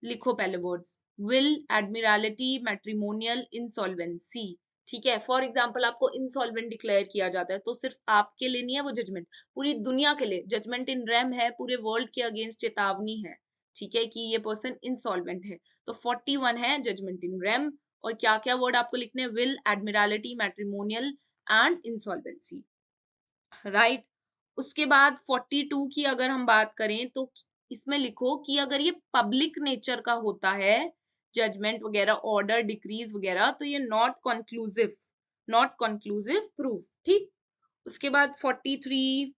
लिखो पहले words, will, admiralty, matrimonial, insolvency, ठीक है। फॉर एग्जाम्पल आपको इंसॉल्वेंट डिक्लेयर किया जाता है तो सिर्फ आपके लिए नहीं है वो जजमेंट, पूरी दुनिया के लिए जजमेंट इन रेम है, पूरे वर्ल्ड के अगेंस्ट चेतावनी है, ठीक है, कि ये पर्सन इंसॉल्वेंट है। तो 41 है जजमेंट इन रेम, और क्या क्या वर्ड आपको लिखने हैं, will, admiralty, matrimonial and insolvency, right. उसके बाद 42 की अगर हम बात करें तो इसमें लिखो कि अगर ये पब्लिक नेचर का होता है, जजमेंट वगैरह, ऑर्डर, डिक्रीज वगैरह, तो ये नॉट कंक्लूसिव प्रूफ, ठीक। उसके बाद 43,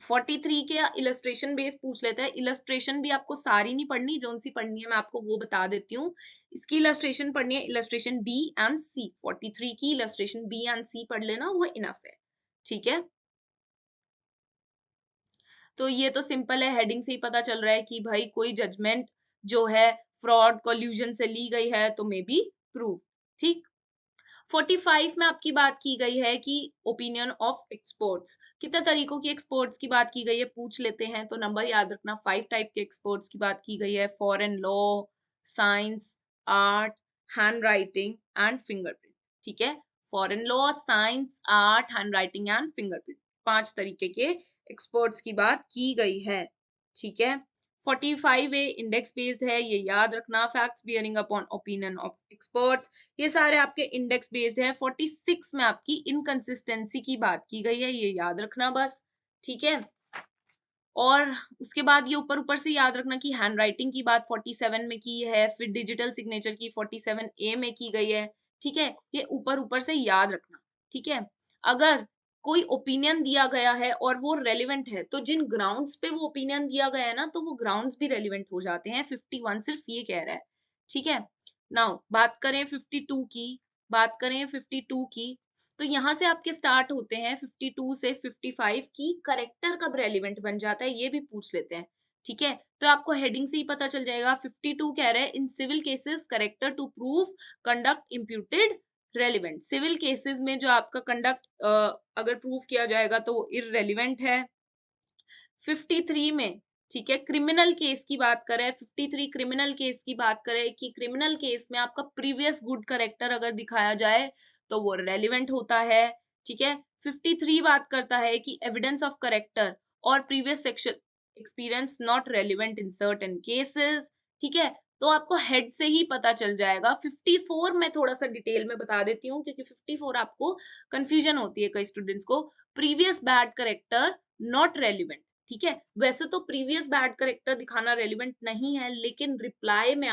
43 के इलस्ट्रेशन बेस पूछ लेते हैं। इलस्ट्रेशन भी आपको सारी नहीं पढ़नी, जो सी पढ़नी है मैं आपको वो बता देती हूँ। इसकी इलस्ट्रेशन पढ़नी है, इलस्ट्रेशन बी एंड सी। 43 की इलस्ट्रेशन बी एंड सी पढ़ लेना, वो इनफ है। ठीक है, तो ये तो सिंपल है, हेडिंग से ही पता चल रहा है कि भाई कोई जजमेंट जो है फ्रॉड कोल्यूजन से ली गई है तो मे बी प्रूव। ठीक, 45 में आपकी बात की गई है कि ओपिनियन ऑफ एक्सपर्ट्स, कितने तरीकों की एक्सपर्ट्स की बात की गई है पूछ लेते हैं, तो नंबर याद रखना, 5 टाइप के एक्सपर्ट्स की बात की गई है। Foreign law, science, art, hand writing and fingerprint. ठीक है, foreign law, science, art, hand writing and fingerprint, 5 तरीके के एक्सपर्ट्स की बात की गई है। ठीक है, 45 ए इंडेक्स बेस्ड है, ये याद रखना। Facts bearing upon opinion of experts, ये सारे आपके इंडेक्स बेस्ड है। 46 में आपकी इनकंसिस्टेंसी की बात की गई है, ये याद रखना बस। ठीक है, और उसके बाद ये ऊपर ऊपर से याद रखना कि हैंड राइटिंग की बात 47 में की है, फिर डिजिटल सिग्नेचर की 47 ए में की गई है। ठीक है, ये ऊपर ऊपर से याद रखना। ठीक है, अगर कोई ओपिनियन दिया गया है और वो रेलिवेंट है, तो जिन ग्राउंड्स पे वो ओपिनियन दिया गया है ना, तो वो ग्राउंड्स भी रेलिवेंट हो जाते हैं। 51 सिर्फ ये कह रहा है। ठीक है, नाउ बात करें 52 की, बात करें 52 की, तो यहां से आपके स्टार्ट होते हैं 52 से 55 की करेक्टर कब रेलिवेंट बन जाता है, ये भी पूछ लेते हैं। ठीक है, तो आपको हेडिंग से ही पता चल जाएगा। 52 कह रहे हैं in civil cases character to prove conduct imputed relevant. Civil cases में जो आपका कंडक्ट अगर प्रूव किया जाएगा तो वो इररेलिवेंट है। 53 में, ठीक है, क्रिमिनल केस की बात करें, 53 क्रिमिनल केस की बात करें कि क्रिमिनल केस में आपका प्रीवियस गुड करेक्टर अगर दिखाया जाए तो वो रेलिवेंट होता है। ठीक है, 53 बात करता है कि एविडेंस ऑफ करेक्टर और previous sexual experience not relevant in certain cases. ठीक है, तो आपको हेड से ही पता चल जाएगा। 54 में थोड़ा सा डिटेल में बता देती हूँ क्योंकि 54 आपको कंफ्यूजन होती है कई स्टूडेंट्स को। Previous bad character not relevant. ठीक है, वैसे तो प्रीवियस बैड करेक्टर दिखाना रेलिवेंट नहीं है, लेकिन रिप्लाई में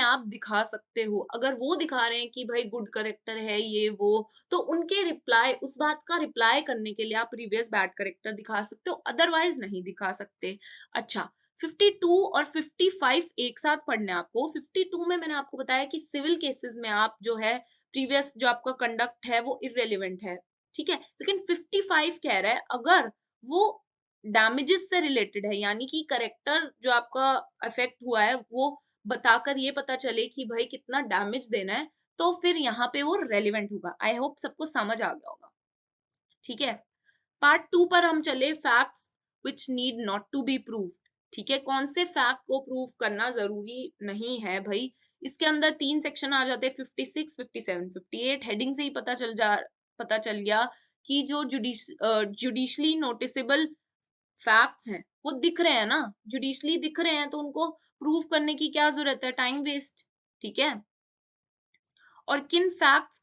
आप दिखा सकते हो। अगर वो दिखा रहे हैं कि भाई गुड करेक्टर है ये वो, तो उनके रिप्लाई, उस बात का रिप्लाई करने के लिए आप प्रीवियस बैड करेक्टर दिखा सकते हो, अदरवाइज नहीं दिखा सकते। अच्छा, 52 और 55 एक साथ पढ़ने आपको। 52 में मैंने आपको बताया कि सिविल केसेस में आप जो है प्रीवियस जो आपका कंडक्ट है वो इररेलेवेंट है। ठीक है, लेकिन 55 कह रहा है अगर वो डैमेजेस से रिलेटेड है, यानी कि करेक्टर जो आपका अफेक्ट हुआ है वो बताकर ये पता चले कि भाई कितना डैमेज देना है, तो फिर यहाँ पे वो रेलिवेंट होगा। आई होप सबको समझ आ गया होगा। ठीक है, पार्ट 2 पर हम चले, facts which need not to be proved. ठीक है, कौन से फैक्ट को प्रूव करना जरूरी नहीं है भाई। इसके अंदर 3 सेक्शन आ जाते हैं, 56, 57, 58। हेडिंग से ही पता चल गया कि जो जुडिशली नोटिसेबल फैक्ट्स हैं वो दिख रहे हैं ना, जुडिशली दिख रहे हैं, तो उनको प्रूव करने की क्या जरूरत है, टाइम वेस्ट। ठीक है, और किन फैक्ट्स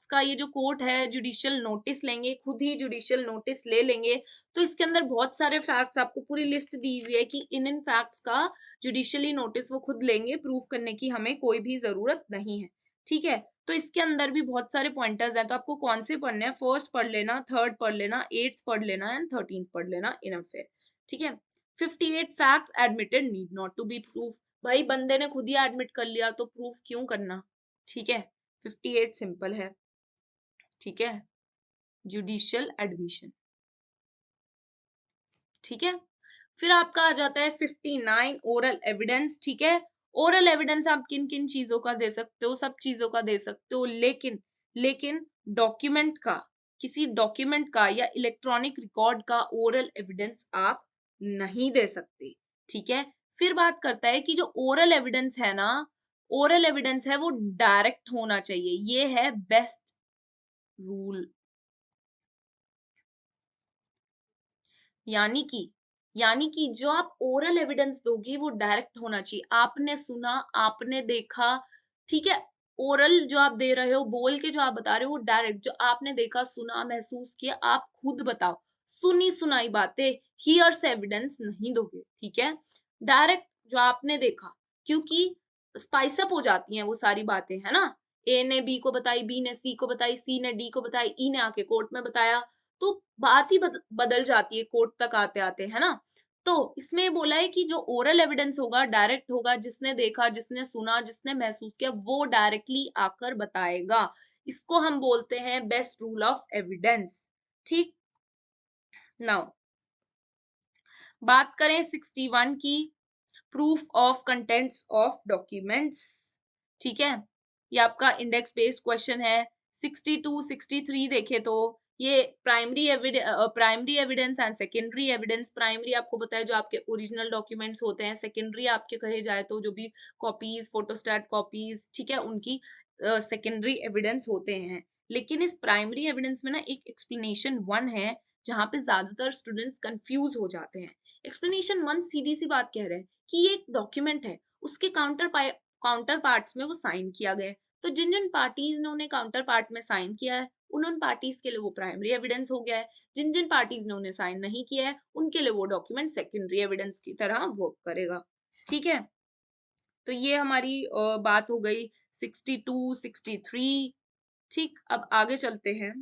का ये जो कोर्ट है जुडिशियल नोटिस लेंगे, खुद ही जुडिशियल नोटिस ले लेंगे। तो इसके अंदर बहुत सारे फैक्ट्स आपको पूरी लिस्ट दी हुई है कि इन फैक्ट्स का जुडिशियली नोटिस वो खुद लेंगे, प्रूफ करने की हमें कोई भी जरूरत नहीं है। ठीक है, तो इसके अंदर भी बहुत सारे पॉइंटर्स हैं, तो आपको कौन से पढ़ने हैं, फर्स्ट पढ़ लेना, थर्ड पढ़ लेना, 8th पढ़ लेना एंड 13th पढ़ लेना, इनफ है। ठीक है, 58 facts admitted need not to be proof. भाई बंदे ने खुद ही एडमिट कर लिया तो प्रूफ क्यों करना। ठीक है, 58 सिंपल है। ठीक है, जुडिशियल एडमिशन। ठीक है, फिर आपका आ जाता है 59 ओरल एविडेंस। ठीक है, ओरल एविडेंस आप किन किन चीजों का दे सकते हो, सब चीजों का दे सकते हो, लेकिन डॉक्यूमेंट का, किसी डॉक्यूमेंट का या इलेक्ट्रॉनिक रिकॉर्ड का ओरल एविडेंस आप नहीं दे सकते। ठीक है, फिर बात करता है कि जो ओरल एविडेंस है ना, ओरल एविडेंस है वो डायरेक्ट होना चाहिए, ये है बेस्ट रूल। यानी कि जो आप ओरल एविडेंस दोगे वो डायरेक्ट होना चाहिए, आपने सुना, आपने देखा। ठीक है, ओरल जो आप दे रहे हो, बोल के जो आप बता रहे हो, वो डायरेक्ट, जो आपने देखा, सुना, महसूस किया, आप खुद बताओ। सुनी सुनाई बातें, हियर्स एविडेंस नहीं दोगे। ठीक है, डायरेक्ट जो आपने देखा, क्योंकि स्पाइस अप हो जाती हैं वो सारी बातें, है ना। ए ने बी को बताई, बी ने सी को बताई, सी ने डी को बताई, ई ने आके कोर्ट में बताया, तो बात ही बदल जाती है कोर्ट तक आते आते, है ना। तो इसमें बोला है कि जो ओरल एविडेंस होगा डायरेक्ट होगा, जिसने देखा, जिसने सुना, जिसने महसूस किया, वो डायरेक्टली आकर बताएगा। इसको हम बोलते हैं बेस्ट रूल ऑफ एविडेंस। ठीक, नाउ बात करें 61 की, proof of contents of documents. ठीक है, ये आपका इंडेक्स बेस्ड क्वेश्चन है। 62 63 देखे तो ये primary evidence and secondary evidence. Primary आपको पता है जो आपके ओरिजिनल डॉक्यूमेंट्स होते हैं, सेकेंडरी आपके कहे जाए तो जो भी कॉपीज, फोटोस्टैट कॉपीज, ठीक है, उनकी सेकेंडरी एविडेंस होते हैं। लेकिन इस प्राइमरी एविडेंस में ना एक एक्सप्लेनेशन 1 है जहां पे ज्यादातर स्टूडेंट्स कंफ्यूज हो जाते हैं। एक्सप्लेनेशन 1 सीधी सी बात कह रहे हैं कि ये एक डॉक्यूमेंट है, उसके काउंटर पार्ट्स में वो साइन किया गया है, तो जिन जिन पार्टीज ने उन्हें काउंटर पार्ट में साइन किया है उन पार्टीज के लिए वो प्राइमरी एविडेंस हो गया है। जिन जिन पार्टीज ने उन्हें साइन नहीं किया है उनके लिए वो डॉक्यूमेंट सेकेंडरी एविडेंस की तरह वर्क करेगा। ठीक है, तो ये हमारी बात हो गई 62 63। ठीक, अब आगे चलते हैं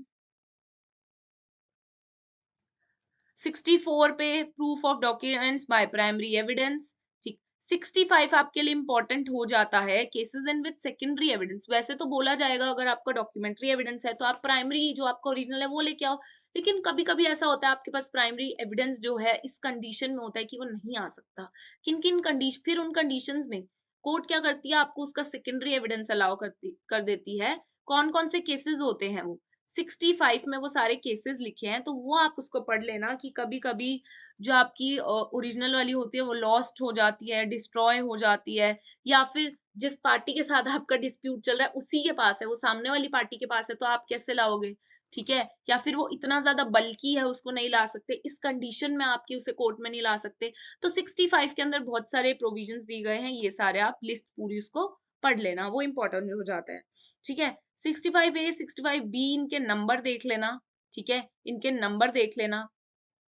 64 पे, proof of documents by primary evidence. ठीक, 65 आपके लिए इंपॉर्टेंट हो जाता है, cases in with secondary evidence. वैसे तो बोला जाएगा अगर आपका डॉक्यूमेंट्री एविडेंस है तो आप प्राइमरी जो आपका ओरिजिनल है वो लेके आओ, लेकिन कभी कभी ऐसा होता है आपके पास प्राइमरी एविडेंस जो है इस कंडीशन में होता है कि वो नहीं आ सकता। किन किन कंडीशन, फिर उन कंडीशंस में कोर्ट क्या करती है, आपको उसका सेकेंडरी एविडेंस अलाउ कर देती है। कौन कौन से केसेस होते हैं वो 65 में वो सारे केसेस लिखे हैं, तो वो आप उसको पढ़ लेना कि कभी कभी जो आपकी ओरिजिनल वाली होती है वो लॉस्ट हो जाती है, डिस्ट्रॉय हो जाती है, या फिर जिस पार्टी के साथ आपका डिस्प्यूट चल रहा है उसी के पास है, वो सामने वाली पार्टी के पास है, तो आप कैसे लाओगे। ठीक है, या फिर वो इतना ज्यादा बल्कि है उसको नहीं ला सकते, इस कंडीशन में आपकी उसे कोर्ट में नहीं ला सकते। तो 65 के अंदर बहुत सारे प्रोविजंस दिए गए हैं, ये सारे आप लिस्ट पूरी उसको पढ़ लेना, वो इंपॉर्टेंट हो जाता है। ठीक है, 65A 65B इनके नंबर देख लेना। ठीक है, इनके नंबर देख लेना,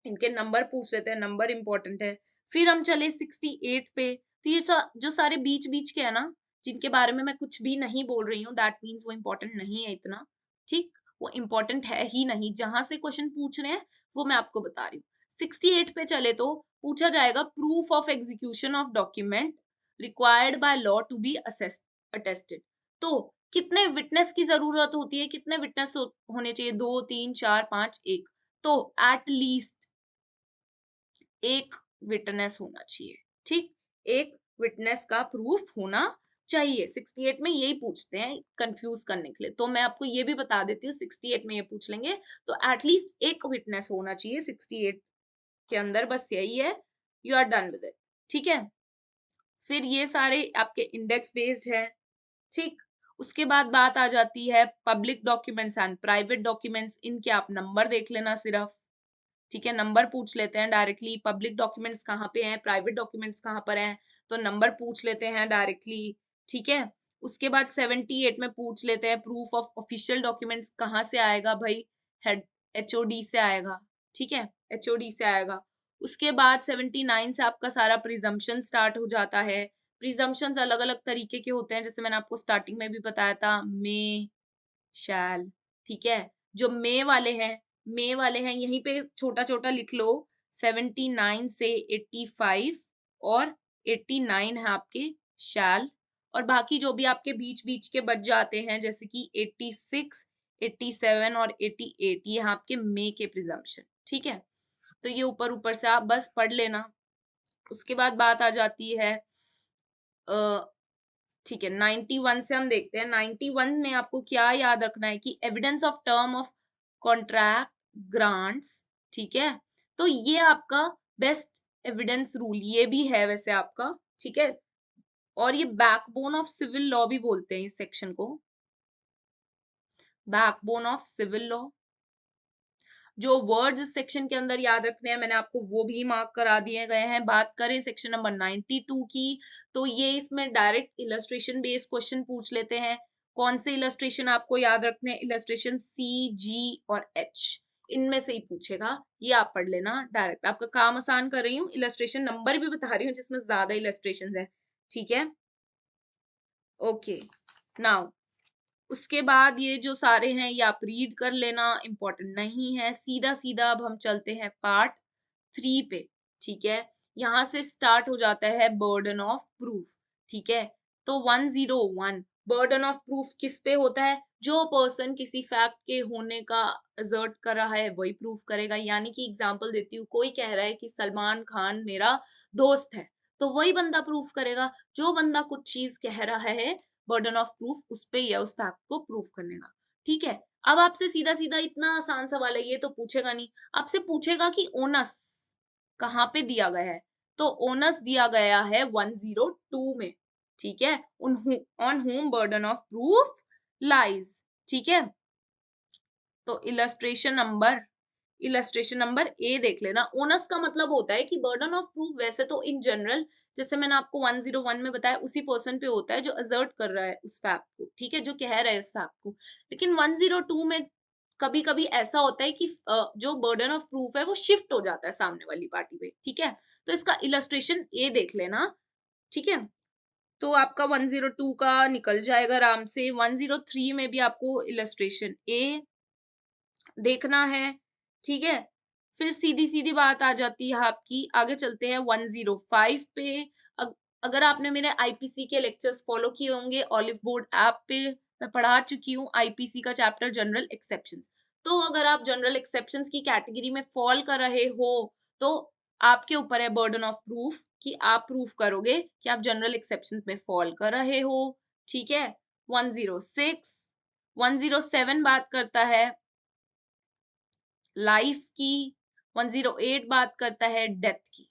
इनके नंबर पूछ लेते हैं, नंबर इंपॉर्टेंट है। फिर हम चले 68 पे, तो ये जो सारे बीच बीच के है ना, जिनके बारे में मैं कुछ भी नहीं बोल रही हूँ, दैट मीन्स वो इंपॉर्टेंट नहीं है इतना। ठीक, वो इंपॉर्टेंट है ही नहीं, जहां से क्वेश्चन पूछ रहे हैं वो मैं आपको बता रही हूँ। 68 पे चले तो पूछा जाएगा proof of execution of document required by law to be attested. तो कितने विटनेस की जरूरत होती है, कितने विटनेस होने चाहिए, 2 3 4 5 1, तो एट लीस्ट एक विटनेस होना चाहिए। ठीक, एक विटनेस का प्रूफ होना चाहिए। 68 में यही पूछते हैं कंफ्यूज करने के लिए, तो मैं आपको ये भी बता देती हूँ 68 में ये पूछ लेंगे, तो एटलीस्ट एक विटनेस होना चाहिए 68 के अंदर, बस यही है, you are done with it. ठीक है, फिर ये सारे आपके इंडेक्स बेस्ड है। ठीक, उसके बाद बात आ जाती है public documents and private documents, इनके आप नंबर देख लेना सिर्फ। ठीक है, नंबर पूछ लेते हैं डायरेक्टली, पब्लिक डॉक्यूमेंट्स कहाँ पे हैं, प्राइवेट डॉक्यूमेंट्स कहाँ पर हैं, तो नंबर पूछ लेते हैं डायरेक्टली। ठीक है, उसके बाद 78 में पूछ लेते हैं प्रूफ ऑफ ऑफिशियल डॉक्यूमेंट्स कहाँ से आएगा भाई, हेड HOD से आएगा। ठीक है, HOD से आएगा। उसके बाद 79 से आपका सारा प्रिजम्पशन स्टार्ट हो जाता है। प्रिजम्पशंस अलग अलग तरीके के होते हैं, जैसे मैंने आपको स्टार्टिंग में भी बताया था, मे, शैल। ठीक है, जो मे वाले हैं यहीं पे छोटा छोटा लिख लो, 79 से 85 और 89 है आपके शैल, और बाकी जो भी आपके बीच बीच के बच जाते हैं जैसे कि 86 87 और 88, ये आपके मे के प्रिजम्पशन। ठीक है, तो ये ऊपर ऊपर से आप बस पढ़ लेना। उसके बाद बात आ जाती है ठीक है, 91 से हम देखते हैं। 91 में आपको क्या याद रखना है कि evidence of term of contract grants. ठीक है, तो ये आपका बेस्ट एविडेंस रूल ये भी है वैसे आपका। ठीक है, और ये बैकबोन ऑफ सिविल लॉ भी बोलते हैं इस सेक्शन को, बैकबोन ऑफ सिविल लॉ। जो वर्ड्स इस सेक्शन के अंदर याद रखने हैं मैंने आपको वो भी मार्क करा दिए गए हैं। बात करें सेक्शन नंबर 92 की, तो ये इसमें डायरेक्ट इलस्ट्रेशन बेस्ड क्वेश्चन पूछ लेते हैं। कौन से इलस्ट्रेशन आपको याद रखने हैं, इलस्ट्रेशन C, G और H, इनमें से ही पूछेगा, ये आप पढ़ लेना डायरेक्ट। आपका काम आसान कर रही हूँ, इलस्ट्रेशन नंबर भी बता रही हूँ जिसमें ज्यादा इलस्ट्रेशन है। ठीक है, ओके, नाउ उसके बाद ये जो सारे हैं ये आप रीड कर लेना, इंपॉर्टेंट नहीं है। सीधा सीधा अब हम चलते हैं पार्ट 3 पे, ठीक है। यहाँ से स्टार्ट हो जाता है बर्डन ऑफ प्रूफ, ठीक है। तो 101 बर्डन ऑफ प्रूफ किस पे होता है? जो पर्सन किसी फैक्ट के होने का असर्ट कर रहा है वही प्रूफ करेगा। यानी कि एग्जांपल देती हूँ, कोई कह रहा है कि सलमान खान मेरा दोस्त है, तो वही बंदा प्रूफ करेगा। जो बंदा कुछ चीज कह रहा है, बर्डन ऑफ प्रूफ उस पे या उस फैक्ट को प्रूफ करने का, ठीक है। अब आपसे सीधा सीधा इतना आसान सवाल है, ये तो पूछेगा नहीं, आपसे पूछेगा कि ओनस कहाँ पे दिया गया है। तो ओनस दिया गया है 102 में, ठीक है। On home burden of proof lies, ठीक है। तो इलस्ट्रेशन नंबर ए देख लेना। ओनस का मतलब होता है कि बर्डन ऑफ प्रूफ वैसे तो इन जनरल, जैसे मैंने आपको 101 में बताया, उसी पर्सन पे होता है जो असर्ट कर रहा है उस फैक्ट को, ठीक है, जो कह रहा है इस फैक्ट को। लेकिन 102 में कभी कभी ऐसा होता है कि जो बर्डन ऑफ प्रूफ है वो शिफ्ट हो जाता है सामने वाली पार्टी पे, ठीक है। तो इसका इलस्ट्रेशन ए देख लेना, ठीक है। तो आपका 102 का निकल जाएगा आराम से। 103 में भी आपको इलस्ट्रेशन ए देखना है, ठीक है। फिर सीधी सीधी बात आ जाती है आपकी, आगे चलते हैं 105 पे। अगर आपने मेरे आईपीसी के लेक्चर्स फॉलो किए होंगे, ऑलिव बोर्ड ऐप पे मैं पढ़ा चुकी हूँ आईपीसी का चैप्टर जनरल एक्सेप्शंस। तो अगर आप जनरल एक्सेप्शंस की कैटेगरी में फॉल कर रहे हो, तो आपके ऊपर है बर्डन ऑफ प्रूफ कि आप प्रूफ करोगे कि आप जनरल एक्सेप्शंस में फॉल कर रहे हो, ठीक है। 106 107 बात करता है लाइफ की, 108 बात करता है डेथ की,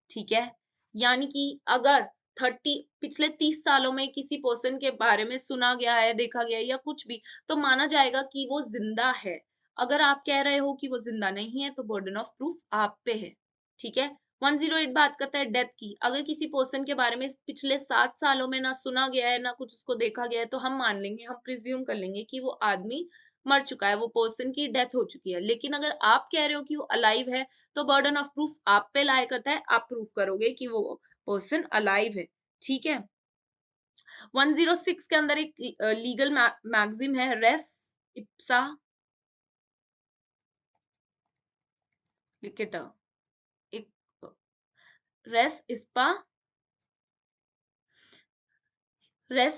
ठीक है। यानी कि अगर पिछले 30 सालों में किसी पर्सन के बारे में सुना गया है, देखा गया है या कुछ भी, तो माना जाएगा कि वो जिंदा है। अगर आप कह रहे हो कि वो जिंदा नहीं है, तो बर्डन ऑफ प्रूफ आप पे है, ठीक है। 108 बात करता है डेथ की। अगर किसी पर्सन के बारे में पिछले 7 सालों में ना सुना गया है, ना कुछ उसको देखा गया है, तो हम मान लेंगे, हम प्रिज्यूम कर लेंगे कि वो आदमी मर चुका है, वो पर्सन की डेथ हो चुकी है। लेकिन अगर आप कह रहे हो कि वो अलाइव है, तो बर्डन ऑफ प्रूफ आप पे लाई करता है, आप प्रूफ करोगे कि वो पर्सन अलाइव है, ठीक है। 106 के अंदर एक लीगल मैक्सिम है, रेस इप्सा लिकेटा, एक रेस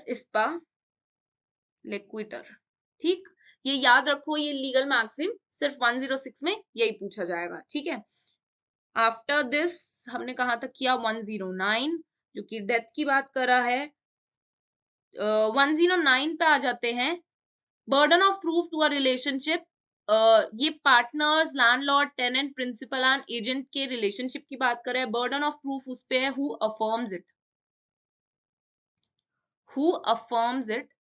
इस्पा लिक्विटर, ठीक। ये याद रखो, ये लीगल मैक्सिम सिर्फ 106 में यही पूछा जाएगा, ठीक है। आफ्टर दिस हमने कहाँ तक किया? 109 जो कि डेथ की बात कर रहा है। 109 पे आ जाते हैं, burden of proof to a relationship. ये partners, landlord, tenant, principal and agent के रिलेशनशिप की बात कर रहे हैं। बर्डन ऑफ प्रूफ उस पे है who affirms it, who affirms it.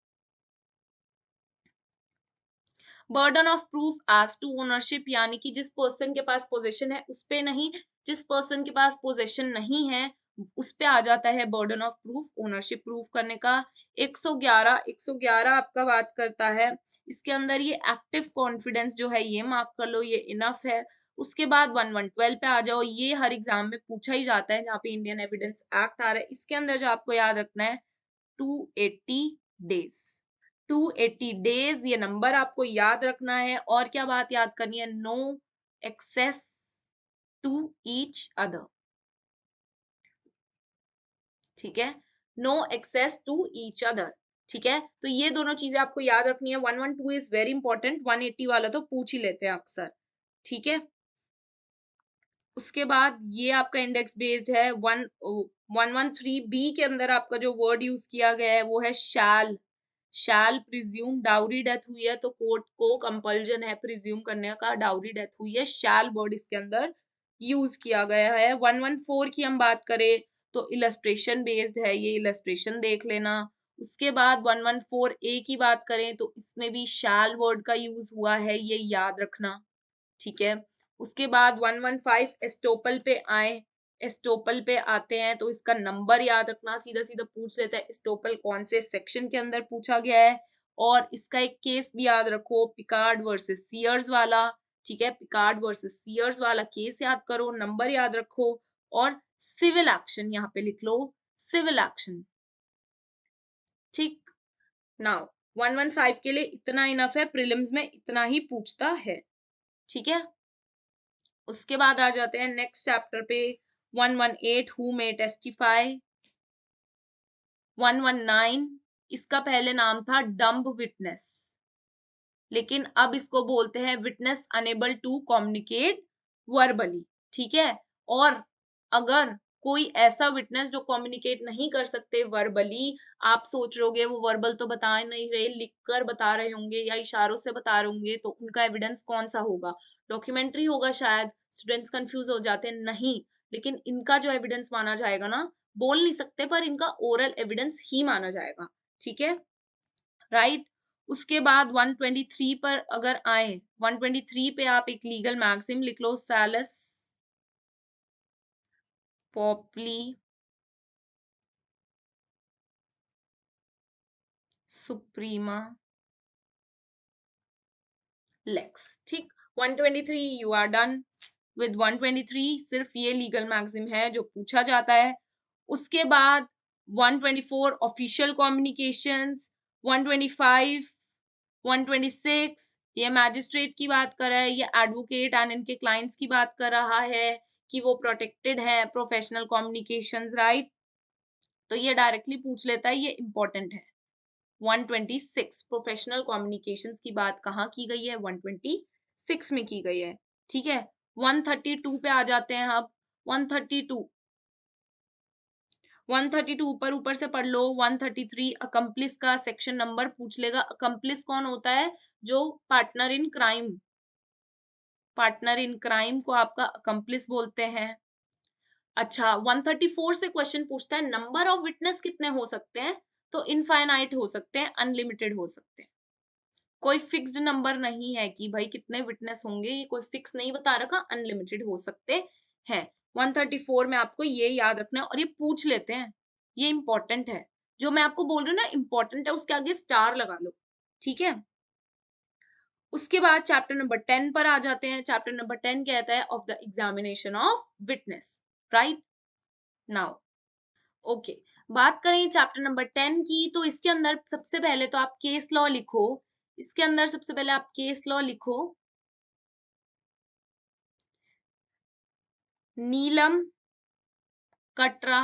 Burden of proof as to ownership, यानी कि जिस पर्सन के पास पोजेशन है उस पे नहीं, जिस पर्सन के पास पोजेशन नहीं है उस पे आ जाता है burden of proof ownership proof करने का। 111 आपका बात करता है, इसके अंदर ये एक्टिव कॉन्फिडेंस जो है ये मार्क कर लो, ये इनफ है। उसके बाद 1112 पे आ जाओ, ये हर एग्जाम में पूछा ही जाता है, जहाँ पे इंडियन एविडेंस एक्ट आ रहा है। इसके अंदर जो आपको याद रखना है 280 डेज, 280 डेज ये नंबर आपको याद रखना है। और क्या बात याद करनी है? No access to each other, ठीक है, no access to each other, ठीक है। तो ये दोनों चीजें आपको याद रखनी है। 112 इज वेरी इंपॉर्टेंट, 180 वाला तो पूछ ही लेते हैं अक्सर, ठीक है। उसके बाद ये आपका इंडेक्स बेस्ड है। 113 बी के अंदर आपका जो वर्ड यूज किया गया है वो है शैल प्रिज्यूम। डाउरी डेथ हुई है तो कोर्ट को कंपल्जन है प्रिज्यूम करने का, डाउरी डेथ हुई है, शैल वर्ड इसके अंदर यूज किया गया है। 114 की हम बात करें तो इलस्ट्रेशन बेस्ड है, ये इलस्ट्रेशन देख लेना। उसके बाद 114 ए की बात करें तो इसमें भी शैल वर्ड का यूज हुआ है, ये याद रखना, ठीक है। उसके बाद 115 एस्टोपल पे आए, एस्टोपल पे आते हैं तो इसका नंबर याद रखना, सीधा सीधा पूछ लेता है एस्टोपल कौन से सेक्शन के अंदर पूछा गया है। और इसका एक केस भी याद रखो, पिकार्ड वर्सेस सीयर्स वाला, ठीक है, पिकार्ड वर्सेस सीयर्स वाला केस याद करो, नंबर याद रखो। और सिविल एक्शन यहाँ पे लिख लो, सिविल एक्शन, ठीक। नाउ 115 के लिए इतना इनफ है, प्रीलिम्स में इतना ही पूछता है, ठीक है। उसके बाद आ जाते हैं नेक्स्ट चैप्टर पे, 118 हु मे टेस्टिफाई। 119 इसका पहले नाम था डम्ब विटनेस, लेकिन अब इसको बोलते हैं witness unable to communicate verbally, ठीक है। और अगर कोई ऐसा विटनेस जो कम्युनिकेट नहीं कर सकते वर्बली, आप सोच रहोगे वो वर्बल तो बता नहीं रहे, लिख कर बता रहे होंगे या इशारों से बता रहे होंगे, तो उनका एविडेंस कौन सा होगा? डॉक्यूमेंट्री होगा शायद। स्टूडेंट्स कंफ्यूज हो जाते हैं, नहीं, लेकिन इनका जो एविडेंस माना जाएगा ना, बोल नहीं सकते पर इनका ओरल एविडेंस ही माना जाएगा, ठीक है, राइट। उसके बाद 123 पर अगर आए, 123 पे आप एक लीगल मैक्सिम लिख लो, सैलस पॉपली सुप्रीमा लेक्स, ठीक। 123 यू आर डन विद 123, सिर्फ ये लीगल मैक्सिम है जो पूछा जाता है। उसके बाद 124 ऑफिशियल कम्युनिकेशंस, 125 126 ये मैजिस्ट्रेट की बात कर रहा है, ये एडवोकेट एंड इनके क्लाइंट्स की बात कर रहा है कि वो प्रोटेक्टेड है प्रोफेशनल कम्युनिकेशंस, राइट। तो ये डायरेक्टली पूछ लेता है, ये इंपॉर्टेंट है। 126 प्रोफेशनल कम्युनिकेशंस की बात कहाँ की गई है? 126 में की गई है, ठीक है। 132 पे आ जाते हैं अब। 132 ऊपर से पढ़ लो। 133 अकम्प्लिस का सेक्शन नंबर पूछ लेगा। अकम्प्लिस कौन होता है? जो partner in crime, partner in crime को आपका अकम्प्लिस बोलते हैं। अच्छा, 134 से क्वेश्चन पूछता है नंबर ऑफ विटनेस कितने हो सकते हैं? तो इनफाइनाइट हो सकते हैं, अनलिमिटेड हो सकते हैं। कोई फिक्स्ड नंबर नहीं है कि भाई कितने विटनेस होंगे, ये कोई फिक्स नहीं बता रखा, अनलिमिटेड हो सकते हैं। 134 में आपको ये याद रखना है और ये पूछ लेते हैं, ये इंपॉर्टेंट है। जो मैं आपको बोल रही हूँ ना इंपॉर्टेंट है, उसके आगे स्टार लगा लो, ठीक है। उसके बाद चैप्टर नंबर 10 पर आ जाते हैं। चैप्टर नंबर 10 कहता है of the examination of witness, right now. Okay, बात करें चैप्टर नंबर 10 की, तो इसके अंदर सबसे पहले तो आप केस लॉ लिखो। इसके अंदर सबसे पहले आप केस लॉ लिखो, नीलम कटरा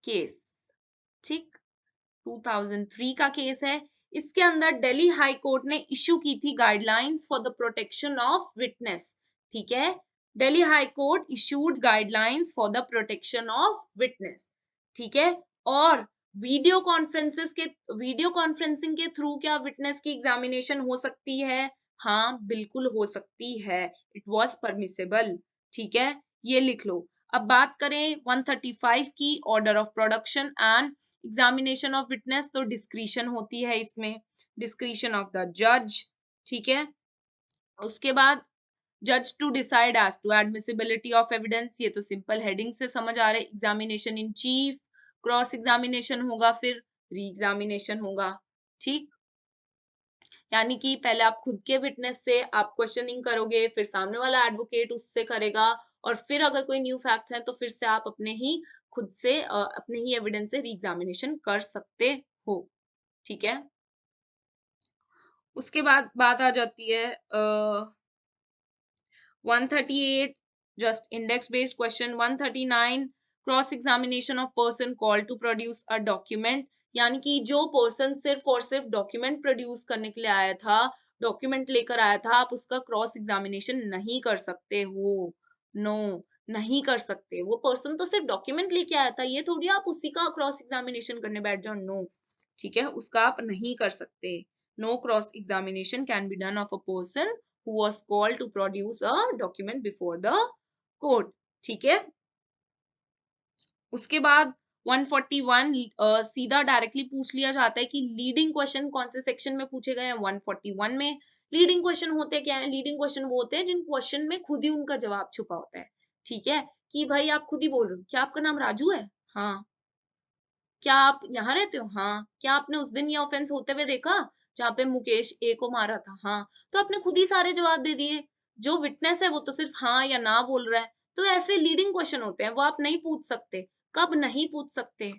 केस, ठीक, 2003 का केस है। इसके अंदर दिल्ली हाई कोर्ट ने इशू की थी guidelines for the protection of witness, ठीक है। Delhi high court issued guidelines for the protection of witness, ठीक है। और वीडियो कॉन्फ्रेंसिंग के थ्रू क्या विटनेस की एग्जामिनेशन हो सकती है? हाँ, बिल्कुल हो सकती है, इट वॉज परमिसेबल, ठीक है, ये लिख लो। अब बात करें 135 की, order of production and examination of witness, तो डिस्क्रिशन होती है इसमें, डिस्क्रिशन ऑफ द जज, ठीक है। उसके बाद जज to decide as to admissibility of evidence, ये तो सिंपल हेडिंग से समझ आ रहे। Examination in chief, cross examination होगा, फिर री एग्जामिनेशन होगा, ठीक। यानी कि पहले आप खुद के विटनेस से आप क्वेश्चनिंग करोगे, फिर सामने वाला एडवोकेट उससे करेगा, और फिर अगर कोई न्यू फैक्ट्स हैं तो फिर से आप अपने ही खुद से अपने ही एविडेंस से री एग्जामिनेशन कर सकते हो, ठीक है। उसके बाद बात आ जाती है 138 just index based question। 139 cross examination of person call to produce a document, यानी कि जो पर्सन सिर्फ और सिर्फ डॉक्यूमेंट प्रोड्यूस करने के लिए आया था, डॉक्यूमेंट लेकर आया था, आप उसका क्रॉस एग्जामिनेशन नहीं कर सकते हो, नो नहीं कर सकते। वो पर्सन तो सिर्फ डॉक्यूमेंट लेके आया था, ये थोड़ी आप उसी का क्रॉस एग्जामिनेशन करने बैठ जाओ, नो, ठीक है, उसका आप नहीं कर सकते। No cross examination can be done of a person who was called to produce a document before the court, ठीक है। उसके बाद 141 सीधा डायरेक्टली पूछ लिया जाता है कि लीडिंग क्वेश्चन कौन से सेक्शन में पूछे गए हैं? 141 में। लीडिंग क्वेश्चन होते क्या है? लीडिंग क्वेश्चन वो होते हैं जिन क्वेश्चन में खुद ही उनका जवाब छुपा होता है, ठीक है। कि भाई आप खुद ही बोल रहे हो, क्या आपका नाम राजू है? हाँ। क्या आप यहाँ रहते हो? हाँ। क्या आपने उस दिन ये ऑफेंस होते हुए देखा जहाँ पे मुकेश ए को मारा था? हाँ। तो आपने खुद ही सारे जवाब दे दिए। जो विटनेस है वो तो सिर्फ हाँ या ना बोल रहा है। तो ऐसे लीडिंग क्वेश्चन होते हैं, वो आप नहीं पूछ सकते। कब नहीं पूछ सकते?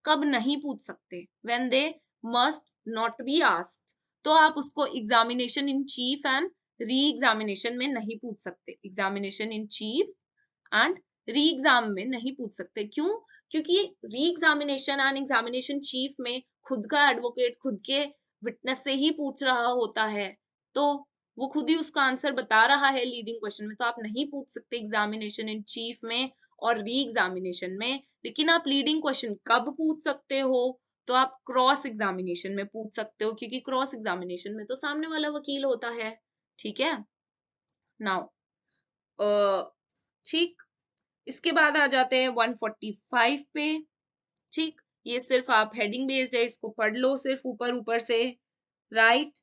कब नहीं पूछ सकते, when they must not be asked, तो आप उसको examination in cheap and re examination में नहीं पूछ सकते, examination in cheap and re exam में नहीं पूछ सकते। क्यों? क्योंकि re examination and examination chief में खुद का एडवोकेट खुद के विटनेस से ही पूछ रहा होता है, तो वो खुद ही उसका आंसर बता रहा है लीडिंग क्वेश्चन में, तो आप नहीं पूछ सकते एग्जामिनेशन इन चीफ में और री एग्जामिनेशन में। लेकिन आप लीडिंग क्वेश्चन कब पूछ सकते हो? तो आप क्रॉस एग्जामिनेशन में पूछ सकते हो, क्योंकि क्रॉस एग्जामिनेशन में तो सामने वाला वकील होता है। ठीक है, नाउ ठीक, इसके बाद आ जाते हैं 145 पे। ठीक, ये सिर्फ आप हेडिंग बेस्ड है, इसको पढ़ लो सिर्फ ऊपर ऊपर से, राइट।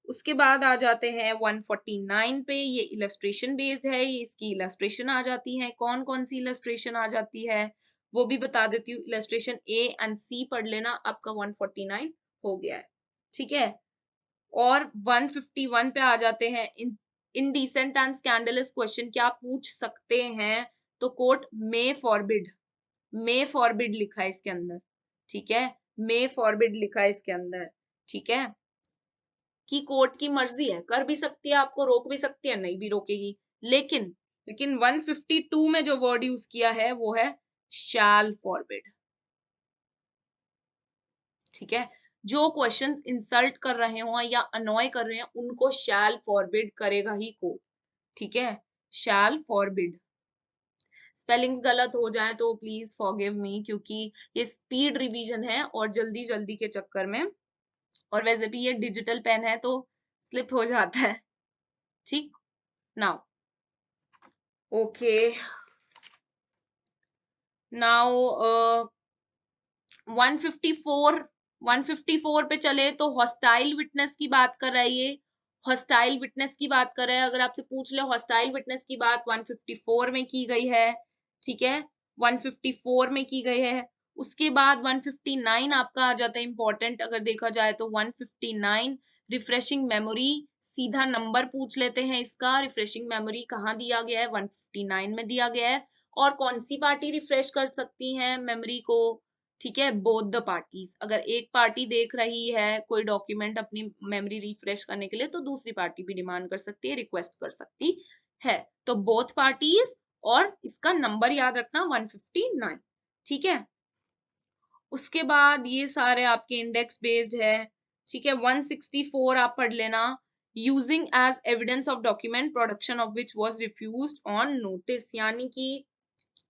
उसके बाद आ जाते हैं 149 पे, ये इलस्ट्रेशन बेस्ड है, ये इसकी इलस्ट्रेशन आ जाती है। कौन कौन सी इलस्ट्रेशन आ जाती है वो भी बता देती हूँ। इलस्ट्रेशन ए एंड सी पढ़ लेना, आपका 149 हो गया है। ठीक है, और 151 पे आ जाते हैं, इनडिसेंट एंड स्कैंडलस क्वेश्चन क्या पूछ सकते हैं? तो कोर्ट मे फॉरबिड लिखा है इसके अंदर। ठीक है, मे फॉरबिड लिखा है इसके अंदर। ठीक है, कि कोर्ट की मर्जी है, कर भी सकती है, आपको रोक भी सकती है, नहीं भी रोकेगी। लेकिन 152 में जो वर्ड यूज किया है वो है शैल फॉरबिड। ठीक है, जो क्वेश्चंस इंसल्ट कर रहे हो या अनॉय कर रहे हैं उनको शैल फॉरबिड करेगा ही कोर्ट। ठीक है, शैल फॉरबिड। स्पेलिंग्स गलत हो जाए तो प्लीज फॉरगिव मी, क्योंकि ये स्पीड रिवीजन है और जल्दी जल्दी के चक्कर में, और वैसे भी ये डिजिटल पेन है तो स्लिप हो जाता है। ठीक, नाउ ओके, नाउ 154 पे चले तो हॉस्टाइल विटनेस की बात कर रहा है ये, हॉस्टाइल विटनेस की बात कर रहा है। अगर आपसे पूछ ले हॉस्टाइल विटनेस की बात 154 में की गई है। ठीक है, 154 में की गई है। उसके बाद 159 आपका आ जाता है इंपॉर्टेंट, अगर देखा जाए तो 159 रिफ्रेशिंग मेमोरी, सीधा नंबर पूछ लेते हैं इसका। रिफ्रेशिंग मेमोरी कहाँ दिया गया है? 159 में दिया गया है। और कौन सी पार्टी रिफ्रेश कर सकती है मेमोरी को? ठीक है, बोथ द पार्टीज। अगर एक पार्टी देख रही है कोई डॉक्यूमेंट अपनी मेमोरी रिफ्रेश करने के लिए, तो दूसरी पार्टी भी डिमांड कर सकती है, रिक्वेस्ट कर सकती है। तो बोथ पार्टीज, और इसका नंबर याद रखना 159। ठीक है, उसके बाद ये सारे आपके इंडेक्स बेस्ड है। ठीक है, 164 आप पढ़ लेना, using as evidence of document production of which was refused on notice, यानी कि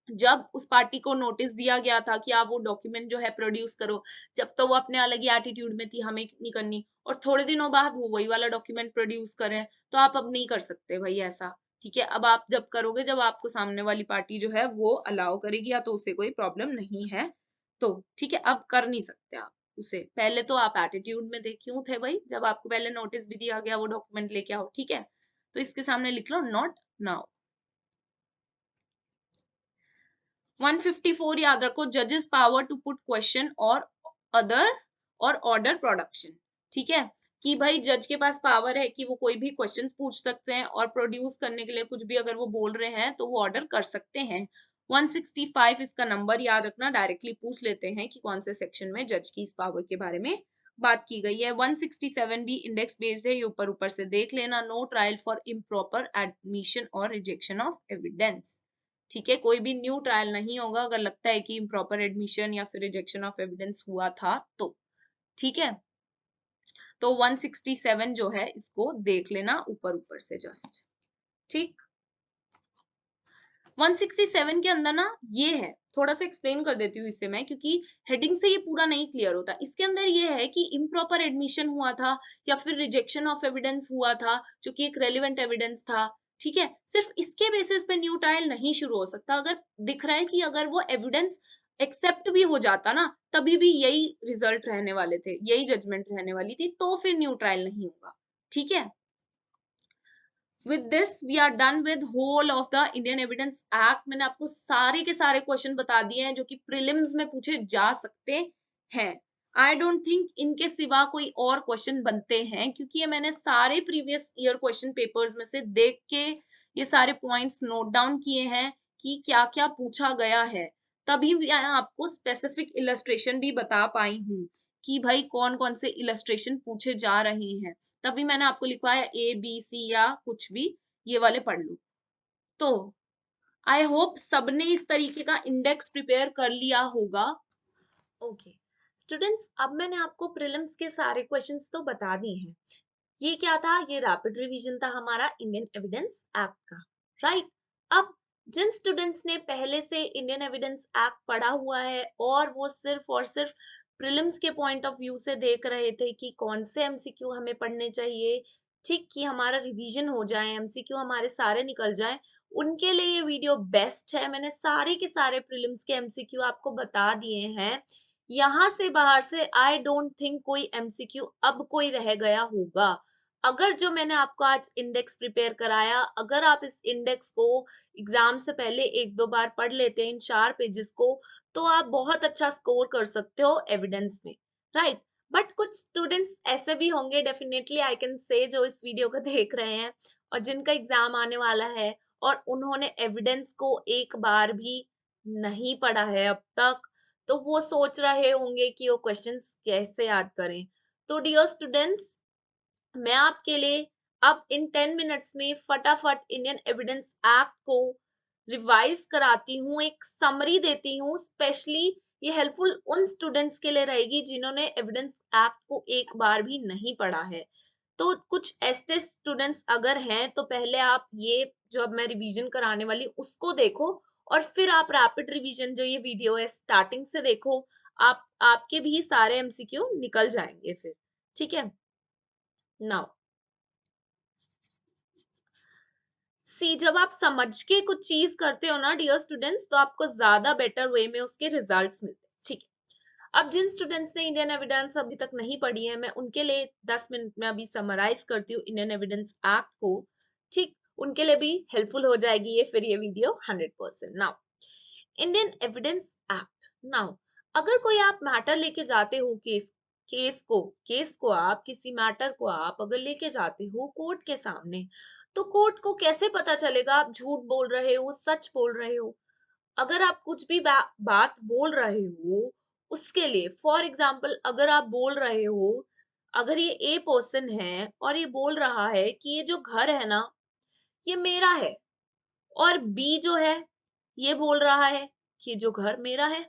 जब उस पार्टी को नोटिस दिया गया था कि आप वो डॉक्यूमेंट जो है प्रोड्यूस करो, जब तो वो अपने अलग ही एटीट्यूड में थी, हमें नहीं करनी, और थोड़े दिनों बाद वो वही वाला डॉक्यूमेंट प्रोड्यूस करें, तो आप अब नहीं कर सकते भाई ऐसा। ठीक है, अब आप जब करोगे जब आपको सामने वाली पार्टी जो है वो अलाउ करेगी, या तो उसे कोई प्रॉब्लम नहीं है तो। ठीक है, अब कर नहीं सकते आप उसे, पहले तो आप एटीट्यूड में थे, क्यों थे भाई? जब आपको पहले नोटिस भी दिया गया वो डॉक्यूमेंट लेके आओ। ठीक है, तो इसके सामने लिख लो नॉट नाउ। 154 याद रखो, जजेस पावर टू पुट क्वेश्चन और अदर और ऑर्डर प्रोडक्शन। ठीक है, कि भाई जज के पास पावर है कि वो कोई भी क्वेश्चन पूछ सकते हैं, और प्रोड्यूस करने के लिए कुछ भी अगर वो बोल रहे हैं तो वो ऑर्डर कर सकते हैं। 165 इसका नंबर याद रखना, डायरेक्टली पूछ लेते हैं कि कौन से सेक्शन में जज की इस पावर के बारे में बात की गई है। 167 भी इंडेक्स बेस्ड है, ये ऊपर ऊपर से देख लेना। No trial for improper admission और रिजेक्शन ऑफ एविडेंस। ठीक है, कोई भी न्यू ट्रायल नहीं होगा अगर लगता है कि इम्प्रॉपर एडमिशन या फिर रिजेक्शन ऑफ एविडेंस हुआ था तो। ठीक है, तो 167 जो है इसको देख लेना ऊपर ऊपर से जस्ट। ठीक, 167 के अंदर ना ये है, थोड़ा सा एक्सप्लेन कर देती हूँ इससे मैं, क्योंकि हेडिंग से ये पूरा नहीं क्लियर होता। इसके अंदर ये है कि इम्प्रॉपर एडमिशन हुआ था या फिर रिजेक्शन ऑफ एविडेंस हुआ था, जो कि एक रेलिवेंट एविडेंस था। ठीक है, सिर्फ इसके बेसिस पे न्यू ट्रायल नहीं शुरू हो सकता। अगर दिख रहा है कि अगर वो एविडेंस एक्सेप्ट भी हो जाता ना, तभी भी यही रिजल्ट रहने वाले थे, यही जजमेंट रहने वाली थी, तो फिर न्यू ट्रायल नहीं होगा। ठीक है, with this we are done with whole of the Indian Evidence Act। मैंने आपको सारे के सारे क्वेश्चन बता दिए हैं जो कि प्रीलिम्स में पूछे जा सकते हैं। आई डोंट थिंक इनके सिवा कोई और क्वेश्चन बनते हैं, क्योंकि ये मैंने सारे प्रीवियस ईयर क्वेश्चन पेपर्स में से देख के ये सारे पॉइंट्स नोट डाउन किए हैं कि क्या क्या पूछा गया है। तभी मैं आपको स्पेसिफिक इलस्ट्रेशन भी बता पाई हूँ कि भाई कौन कौन से इलस्ट्रेशन पूछे जा रहे हैं, तभी मैंने आपको लिखवाया ABC या कुछ भी, ये वाले पढ़ लो। तो आई होप सबने इस तरीके का इंडेक्स प्रिपेयर कर लिया होगा। ओके स्टूडेंट्स, अब मैंने आपको प्रीलिम्स के सारे क्वेश्चंस तो बता दिए हैं। ये क्या था, ये रैपिड रिवीजन था हमारा इंडियन एविडेंस एक्ट का, राइट। अब जिन स्टूडेंट्स ने पहले से इंडियन एविडेंस एक्ट पढ़ा हुआ है और वो सिर्फ और सिर्फ प्रीलिम्स के पॉइंट ऑफ व्यू से देख रहे थे कि कौन से एमसीक्यू हमें पढ़ने चाहिए, ठीक कि हमारा रिवीजन हो जाए, एमसीक्यू हमारे सारे निकल जाए, उनके लिए ये वीडियो बेस्ट है। मैंने सारे के सारे प्रीलिम्स के एमसीक्यू आपको बता दिए हैं। यहाँ से बाहर से आई डोंट थिंक कोई एमसीक्यू अब कोई रह गया होगा। अगर जो मैंने आपको आज इंडेक्स प्रिपेयर कराया, अगर आप इस इंडेक्स को एग्जाम से पहले एक दो बार पढ़ लेते हैं इन 4 पेजेस को, तो आप बहुत अच्छा स्कोर कर सकते हो एविडेंस में, राइट। बट कुछ स्टूडेंट्स ऐसे भी होंगे, डेफिनेटली आई कैन से, जो इस वीडियो को देख रहे हैं और जिनका एग्जाम आने वाला है और उन्होंने एविडेंस को एक बार भी नहीं पढ़ा है अब तक, तो वो सोच रहे होंगे कि वो क्वेश्चंस कैसे याद करें। तो डियर स्टूडेंट्स, मैं आपके लिए अब इन 10 मिनट्स में फटाफट इंडियन एविडेंस एक्ट को रिवाइज कराती हूँ, एक समरी देती हूँ। स्पेशली ये हेल्पफुल उन स्टूडेंट्स के लिए रहेगी जिन्होंने एविडेंस एक्ट को एक बार भी नहीं पढ़ा है। तो कुछ ऐसे स्टूडेंट्स अगर हैं तो पहले आप ये जो अब मैं रिवीजन कराने वाली उसको देखो, और फिर आप रैपिड रिवीजन जो ये वीडियो है स्टार्टिंग से देखो। आपके भी सारे एमसीक्यू निकल जाएंगे फिर, ठीक है। नाउ सी, जब आप समझ के कुछ चीज करते हो ना डियर स्टूडेंट्स, तो आपको ज्यादा बेटर वे में उसके रिजल्ट्स मिलते हैं, ठीक है। अब जिन स्टूडेंट्स ने इंडियन एविडेंस अभी तक नहीं पढ़ी है, मैं उनके लिए 10 मिनट में अभी समराइज करती हूँ इंडियन एविडेंस एक्ट को, ठीक। उनके लिए भी हेल्पफुल हो जाएगी ये फिर ये video 100%। Now Indian evidence act. Now अगर कोई आप मैटर लेके जाते हो, केस को आप किसी मैटर को आप अगर लेके जाते हो कोर्ट के सामने, तो कोर्ट को कैसे पता चलेगा आप झूठ बोल रहे हो सच बोल रहे हो। अगर आप कुछ भी बात बोल रहे हो, उसके लिए फॉर एग्जाम्पल अगर आप बोल रहे हो, अगर ये ए पर्सन है और ये बोल रहा है कि ये जो घर है ना ये मेरा है, और बी जो है ये बोल रहा है कि जो घर मेरा है,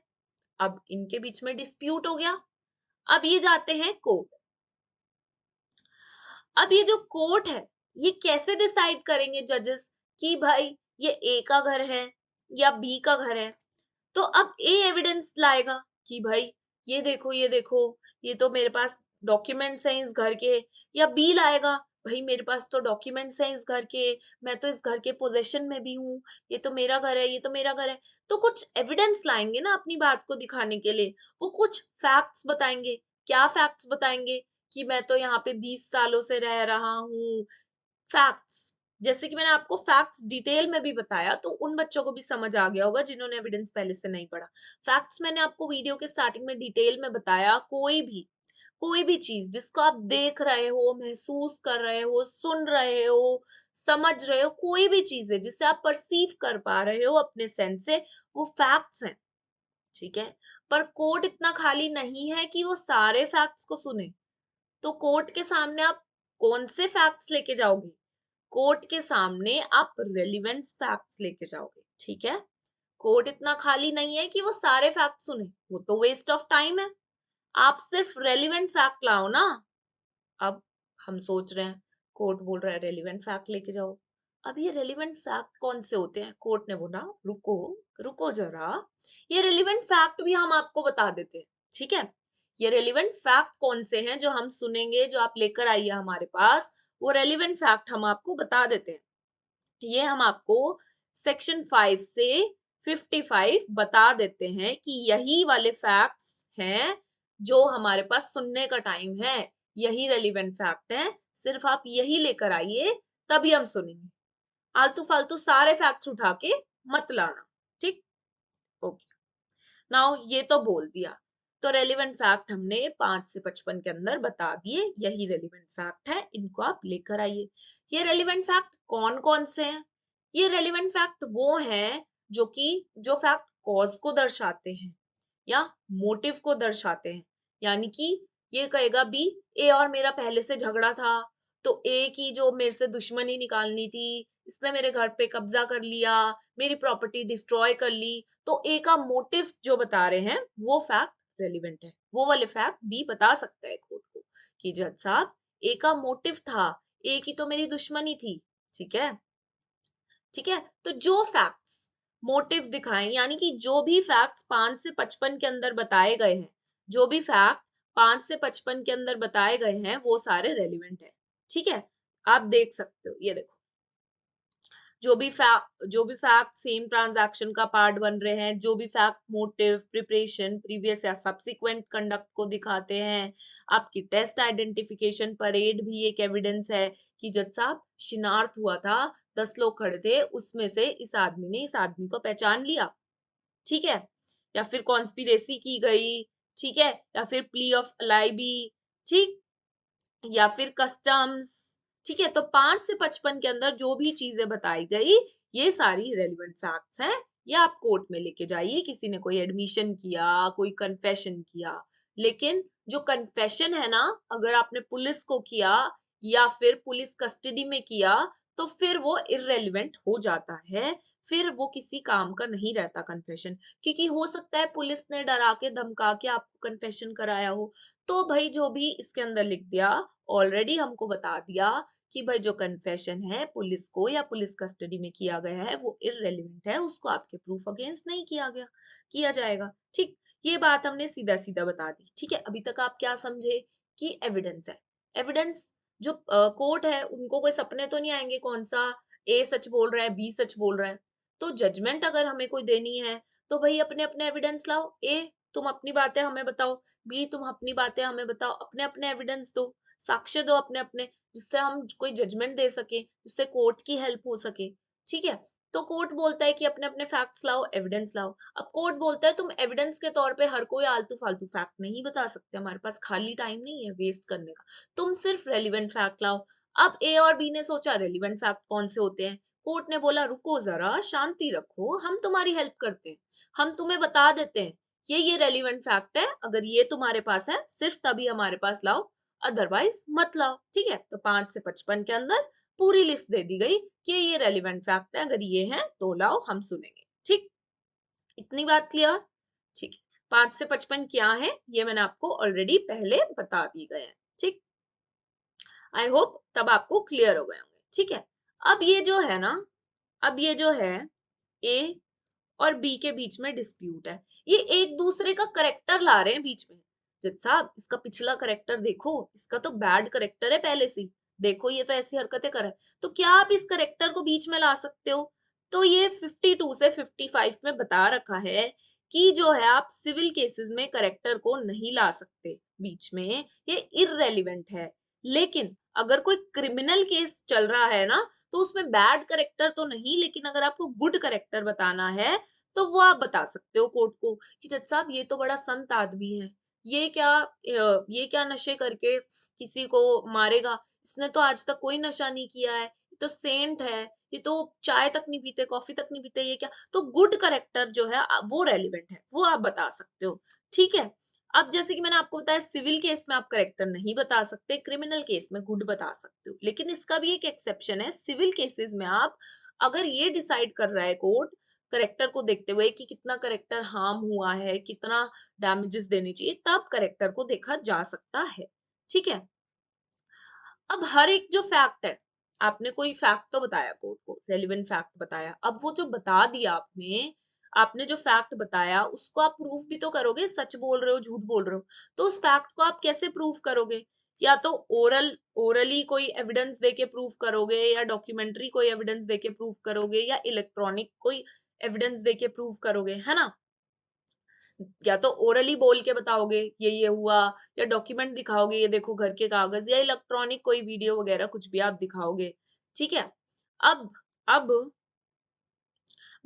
अब इनके बीच में डिस्प्यूट हो गया। अब ये जाते हैं कोर्ट। अब ये जो कोर्ट है ये कैसे डिसाइड करेंगे जजेस कि भाई ये ए का घर है या बी का घर है। तो अब ए एविडेंस लाएगा कि भाई ये देखो ये तो मेरे पास डॉक्यूमेंट्स हैं इस घर के, या बी लाएगा भाई मेरे पास तो डॉक्यूमेंट्स हैं इस घर के, मैं तो इस घर के पोजेशन में भी हूँ, ये तो मेरा घर है, ये तो मेरा घर है। तो कुछ एविडेंस लाएंगे ना अपनी बात को दिखाने के लिए, वो कुछ फैक्ट्स बताएंगे। क्या फैक्ट्स बताएंगे कि मैं तो यहाँ पे 20 सालों से रह रहा हूँ। फैक्ट्स, जैसे कि मैंने आपको फैक्ट्स डिटेल में भी बताया, तो उन बच्चों को भी समझ आ गया होगा जिन्होंने एविडेंस पहले से नहीं पढ़ा। फैक्ट्स मैंने आपको वीडियो के स्टार्टिंग में डिटेल में बताया। कोई भी चीज जिसको आप देख रहे हो, महसूस कर रहे हो, सुन रहे हो, समझ रहे हो, कोई भी चीज है जिसे आप परसीव कर पा रहे हो अपने सेंस से, वो फैक्ट्स हैं, ठीक है। पर कोर्ट इतना खाली नहीं है कि वो सारे फैक्ट्स को सुने। तो कोर्ट के सामने आप कौन से फैक्ट्स लेके जाओगे? कोर्ट के सामने आप रेलिवेंट फैक्ट्स लेके जाओगे, ठीक है। कोर्ट इतना खाली नहीं है कि वो सारे फैक्ट सुने, वो तो वेस्ट ऑफ टाइम है। आप सिर्फ रेलिवेंट फैक्ट लाओ ना। अब हम सोच रहे हैं, कोर्ट बोल रहा है रेलिवेंट फैक्ट लेके जाओ। अब ये रेलिवेंट फैक्ट कौन से होते हैं? कोर्ट ने बोला रुको रुको जरा, ये रेलिवेंट फैक्ट भी हम आपको बता देते हैं, ठीक है। ये रेलिवेंट फैक्ट कौन से हैं जो हम सुनेंगे, जो आप लेकर आइए हमारे पास, वो रेलिवेंट फैक्ट हम आपको बता देते हैं। ये हम आपको सेक्शन 5 से 55 बता देते हैं कि यही वाले फैक्ट्स हैं जो हमारे पास सुनने का टाइम है, यही रेलिवेंट फैक्ट है, सिर्फ आप यही लेकर आइए तभी हम सुनेंगे। आलतू फालतू सारे फैक्ट्स उठा के मत लाना, ठीक। ओके, नाउ ये तो बोल दिया। तो रेलिवेंट फैक्ट हमने 5 से 55 के अंदर बता दिए, यही रेलिवेंट फैक्ट है, इनको आप लेकर आइए। ये रेलिवेंट फैक्ट कौन कौन से हैं? ये रेलिवेंट फैक्ट वो हैं जो फैक्ट कॉज को दर्शाते हैं या मोटिव को दर्शाते हैं। यानी कि ये कहेगा बी, ए और मेरा पहले से झगड़ा था, तो ए की जो मेरे से दुश्मनी निकालनी थी, इसने मेरे घर पे कब्जा कर लिया, मेरी प्रॉपर्टी डिस्ट्रॉय कर ली, तो ए का मोटिव जो बता रहे हैं वो फैक्ट रेलिवेंट है। वो वाले फैक्ट बी बता सकता है कोर्ट को कि जज साहब ए का मोटिव था, ए की तो मेरी दुश्मनी थी। ठीक है, ठीक है। तो जो फैक्ट्स मोटिव दिखाएं, यानी कि जो भी फैक्ट्स 5 से 55 के अंदर बताए गए हैं, जो भी फैक्ट 5 से 55 के अंदर बताए गए हैं वो सारे रेलिवेंट है। ठीक है, आप देख सकते हो, ये देखो जो भी फैक्ट सेम ट्रांजैक्शन का पार्ट बन रहे हैं, जो भी फैक्ट मोटिव, प्रिपरेशन, प्रीवियस या सब्सिक्वेंट कंडक्ट को दिखाते हैं। आपकी टेस्ट आइडेंटिफिकेशन परेड भी एक एविडेंस है कि जज साहब शिनार्थ हुआ था, 10 लोग खड़े थे, उसमें से इस आदमी ने इस आदमी को पहचान लिया। ठीक है, या फिर कॉन्स्पिरेसी की गई। ठीक है, या फिर प्ली ऑफ अलाइबी। ठीक, या फिर कस्टम्स। ठीक है, तो 5 से 55 के अंदर जो भी चीजें बताई गई ये सारी रेलिवेंट फैक्ट्स हैं। ये आप कोर्ट में लेके जाइए, किसी ने कोई एडमिशन किया, कोई कन्फेशन किया, लेकिन जो कन्फेशन है ना, अगर आपने पुलिस को किया या फिर पुलिस कस्टडी में किया तो फिर वो इररेलेवेंट हो जाता है, फिर वो किसी काम का नहीं रहता कन्फेशन। क्योंकि हो सकता है पुलिस ने डरा के धमका के आपको कन्फेशन कराया हो, तो भाई जो भी इसके अंदर लिख दिया, ऑलरेडी हमको बता दिया कि भाई जो कन्फेशन है पुलिस को या पुलिस कस्टडी में किया गया है वो इररेलेवेंट है, उसको आपके प्रूफ अगेंस्ट नहीं किया जाएगा। ठीक, ये बात हमने सीधा सीधा बता दी। ठीक है, अभी तक आप क्या समझे कि एविडेंस है। एविडेंस जो कोर्ट है उनको कोई सपने तो नहीं आएंगे कौन सा ए सच बोल रहा है, बी सच बोल रहा है। तो जजमेंट अगर हमें कोई देनी है तो भाई अपने अपने एविडेंस लाओ। ए तुम अपनी बातें हमें बताओ, बी तुम अपनी बातें हमें बताओ, अपने अपने एविडेंस दो, साक्ष्य दो अपने अपने, जिससे हम कोई जजमेंट दे सके, जिससे कोर्ट की हेल्प हो सके। ठीक है, तो कोर्ट बोलता है कि अपने अपने फैक्ट्स लाओ, एविडेंस लाओ। अब कोर्ट बोलता है तुम एविडेंस के तौर पे हर कोई आलतू फालतू फैक्ट नहीं बता सकते, हमारे पास खाली टाइम नहीं है वेस्ट करने का, तुम सिर्फ रेलिवेंट फैक्ट लाओ। अब ए और बी ने सोचा रेलिवेंट फैक्ट कौन से होते हैं, कोर्ट ने बोला रुको जरा, शांति रखो, हम तुम्हारी हेल्प करते हैं, हम तुम्हें बता देते हैं ये रेलिवेंट फैक्ट है, अगर ये तुम्हारे पास है सिर्फ तभी हमारे पास लाओ, अदरवाइज मत लाओ। ठीक है, तो 5 से 55 के अंदर पूरी लिस्ट दे दी गई कि ये रेलिवेंट फैक्ट है, अगर ये है तो लाओ, हम सुनेंगे। ठीक, इतनी बात क्लियर। ठीक है, 5 से 55 क्या है ये मैंने आपको ऑलरेडी पहले बता दी गए हैं। ठीक, आई होप तब आपको क्लियर हो गए होंगे। ठीक है, अब ये जो है ना, अब ये जो है ए और बी के बीच में डिस्प्यूट है, ये एक दूसरे का करेक्टर ला रहे हैं बीच में। जज साहब इसका पिछला करेक्टर देखो, इसका तो बैड करेक्टर है पहले से, देखो ये तो ऐसी हरकतें कर रहा है, तो क्या आप इस करेक्टर को बीच में ला सकते हो? तो ये 52 से 55 में बता रखा है कि जो है आप सिविल केसेस में करेक्टर को नहीं ला सकते बीच में, ये इररेलेवेंट है। लेकिन अगर कोई क्रिमिनल केस चल रहा है ना, तो उसमें बैड करेक्टर तो नहीं, लेकिन अगर आपको गुड करेक्टर बताना है तो वो आप बता सकते हो कोर्ट को कि जज साहब ये तो बड़ा संत आदमी है, ये क्या नशे करके किसी को मारेगा, इसने तो आज तक कोई नशा नहीं किया है, ये तो सेंट है, ये तो चाय तक नहीं पीते, कॉफी तक नहीं पीते, ये क्या। तो गुड करेक्टर जो है वो रेलिवेंट है, वो आप बता सकते हो। ठीक है, अब जैसे कि मैंने आपको बताया सिविल केस में आप करेक्टर नहीं बता सकते, क्रिमिनल केस में गुड बता सकते हो, लेकिन इसका भी एक एक्सेप्शन है, सिविल केसेस में आप अगर ये डिसाइड कर रहा है कोर्ट करेक्टर को देखते हुए कि कितना करेक्टर हार्म हुआ है, कितना डैमेजेस देने चाहिए, तब करेक्टर को देखा जा सकता है। ठीक है, अब हर एक जो फैक्ट है, आपने कोई फैक्ट तो बताया कोर्ट को, रेलिवेंट फैक्ट बताया, अब वो जो बता दिया आपने, आपने जो फैक्ट बताया उसको आप प्रूफ भी तो करोगे, सच बोल रहे हो झूठ बोल रहे हो, तो उस फैक्ट को आप कैसे प्रूफ करोगे? या तो ओरली कोई एविडेंस देके प्रूफ करोगे, या डॉक्यूमेंट्री कोई एविडेंस देके प्रूफ करोगे, या इलेक्ट्रॉनिक कोई एविडेंस देके प्रूफ करोगे, है ना। या तो ओरली बोल के बताओगे ये हुआ, या डॉक्यूमेंट दिखाओगे ये देखो घर के कागज, या इलेक्ट्रॉनिक कोई वीडियो वगैरह कुछ भी आप दिखाओगे। ठीक है, अब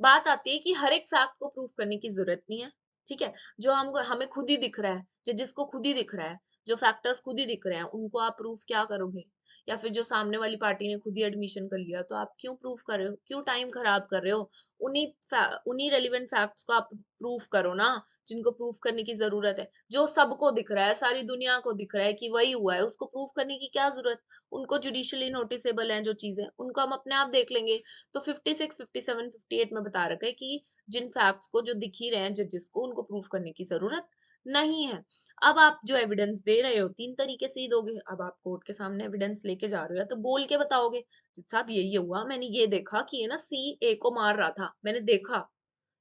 बात आती है कि हर एक फैक्ट को प्रूफ करने की जरूरत नहीं है। ठीक है, जो हम हमें खुद ही दिख रहा है, जो जिसको खुद ही दिख रहा है, जो फैक्टर्स खुद ही दिख रहे हैं उनको आप प्रूफ क्या करोगे? या फिर जो सामने वाली पार्टी ने खुद ही एडमिशन कर लिया तो आप क्यों प्रूफ कर रहे हो? क्यों टाइम खराब कर रहे हो? उन्हीं रेलिवेंट फैक्ट्स को आप प्रूफ करो ना, जिनको प्रूफ करने की जरूरत है। जो सबको दिख रहा है, सारी दुनिया को दिख रहा है कि वही हुआ है, उसको प्रूफ करने की क्या जरूरत? उनको जुडिशियली नोटिसेबल है जो चीजें, उनको हम अपने आप देख लेंगे। तो 56, 57, 58 में बता रखा है कि जिन फैक्ट्स को जो दिख ही रहे हैं जजेस को, उनको प्रूफ करने की जरूरत नहीं है। अब आप जो एविडेंस दे रहे हो 3 तरीके से ही दोगे। अब आप कोर्ट के सामने एविडेंस लेके जा रहे हो तो बोल के बताओगे, "जज साहब ये हुआ, मैंने ये देखा कि ये ना सी ए को मार रहा था, मैंने देखा,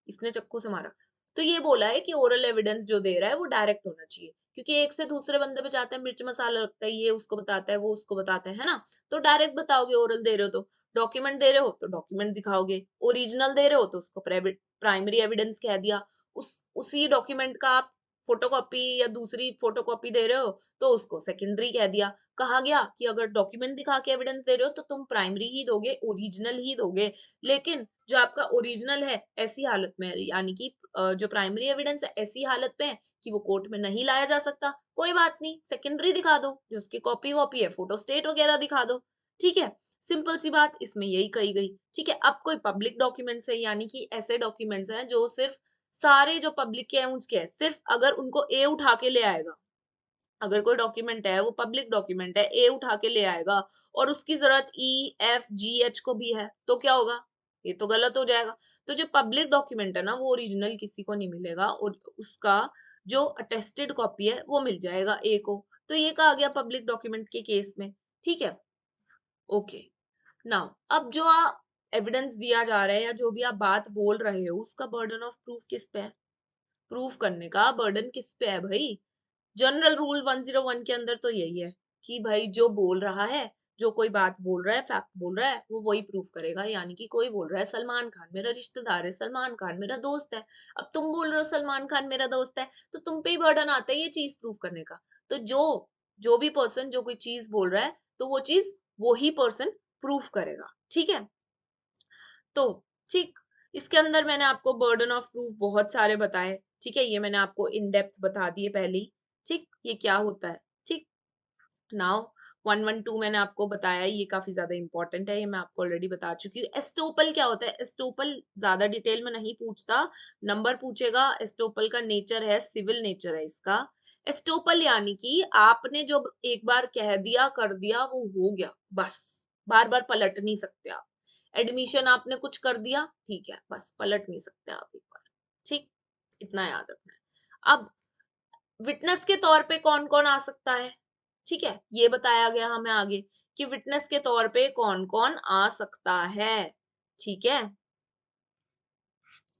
इसने चाकू से मारा।" तो ये बोला है कि ओरल एविडेंस जो दे रहा है वो डायरेक्ट होना चाहिए, क्योंकि एक से दूसरे बंदे पे जाता है, मिर्च मसाला लगता है, ये उसको बताता है, वो उसको बताता है ना? तो डायरेक्ट बताओगे ओरल दे रहे हो तो। डॉक्यूमेंट दे रहे हो तो डॉक्यूमेंट दिखाओगे, ओरिजिनल दे रहे हो तो उसको प्राइमरी एविडेंस कह दिया। उसी डॉक्यूमेंट का आप फोटोकॉपी या दूसरी फोटोकॉपी दे रहे हो तो उसको सेकेंडरी कह दिया। कहा गया कि अगर डॉक्यूमेंट दिखा के एविडेंस दे रहे हो तो तुम प्राइमरी ही दोगे, ओरिजिनल ही दोगे। लेकिन जो आपका ओरिजिनल है ऐसी हालत में, यानी कि जो प्राइमरी एविडेंस है ऐसी हालत में है कि वो कोर्ट में नहीं लाया जा सकता, कोई बात नहीं, सेकेंडरी दिखा दो, जो उसकी कॉपी वॉपी है, फोटो स्टेट वगैरह दिखा दो। ठीक है, सिंपल सी बात इसमें यही कही गई। ठीक है, अब कोई पब्लिक डॉक्यूमेंट्स है, यानी कि ऐसे डॉक्यूमेंट्स हैं जो सिर्फ सारे जो पब्लिक के हैं उसके हैं, सिर्फ अगर उनको ए उठा के ले आएगा, अगर कोई डॉक्यूमेंट है वो पब्लिक डॉक्यूमेंट है, ए उठा के ले आएगा और उसकी जरूरत ई एफ जी एच को भी है, तो क्या होगा? ये तो गलत हो जाएगा। तो जो पब्लिक डॉक्यूमेंट है ना वो ओरिजिनल किसी को नहीं मिलेगा, और उसका जो अटेस्टेड कॉपी है वो मिल जाएगा ए को। तो ये कहा गया पब्लिक डॉक्यूमेंट के केस में। ठीक है, ओके। नाउ अब जो एविडेंस दिया जा रहा है या जो भी आप बात बोल रहे हो, उसका बर्डन ऑफ प्रूफ किस पे है? प्रूफ करने का बर्डन किस पे है भाई? जनरल रूल 101 के अंदर तो यही है कि भाई जो बोल रहा है, जो कोई बात बोल रहा है, फैक्ट बोल रहा है, वो वही प्रूफ करेगा। यानी कि कोई बोल रहा है सलमान खान मेरा रिश्तेदार है, सलमान खान मेरा दोस्त है, अब तुम बोल रहे हो सलमान खान मेरा दोस्त है, तो तुम पे ही बर्डन आता है ये चीज प्रूफ करने का। तो जो जो भी पर्सन जो कोई चीज बोल रहा है, तो वो चीज वो ही पर्सन प्रूफ करेगा। ठीक है, तो ठीक, इसके अंदर मैंने आपको बर्डन ऑफ प्रूफ बहुत सारे बताए। ठीक है, ये मैंने आपको इन डेप्थ बता दिए पहले ही। ठीक, ये क्या होता है। ठीक, नाउ 112 मैंने आपको बताया, ये काफी ज्यादा इंपॉर्टेंट है, ये मैं आपको ऑलरेडी बता चुकी हूँ। एस्टोपल क्या होता है? एस्टोपल ज्यादा डिटेल में नहीं पूछता, नंबर पूछेगा। एस्टोपल का नेचर है, सिविल नेचर है इसका। एस्टोपल यानी कि आपने जो एक बार कह दिया कर दिया वो हो गया, बस बार बार पलट नहीं सकते आप। एडमिशन आपने कुछ कर दिया, ठीक है, बस पलट नहीं सकते आप एक बार। ठीक, इतना याद रखना है। अब विटनेस के तौर पे कौन कौन आ सकता है? ठीक है, ये बताया गया हमें आगे कि विटनेस के तौर पे कौन कौन आ सकता है। ठीक है,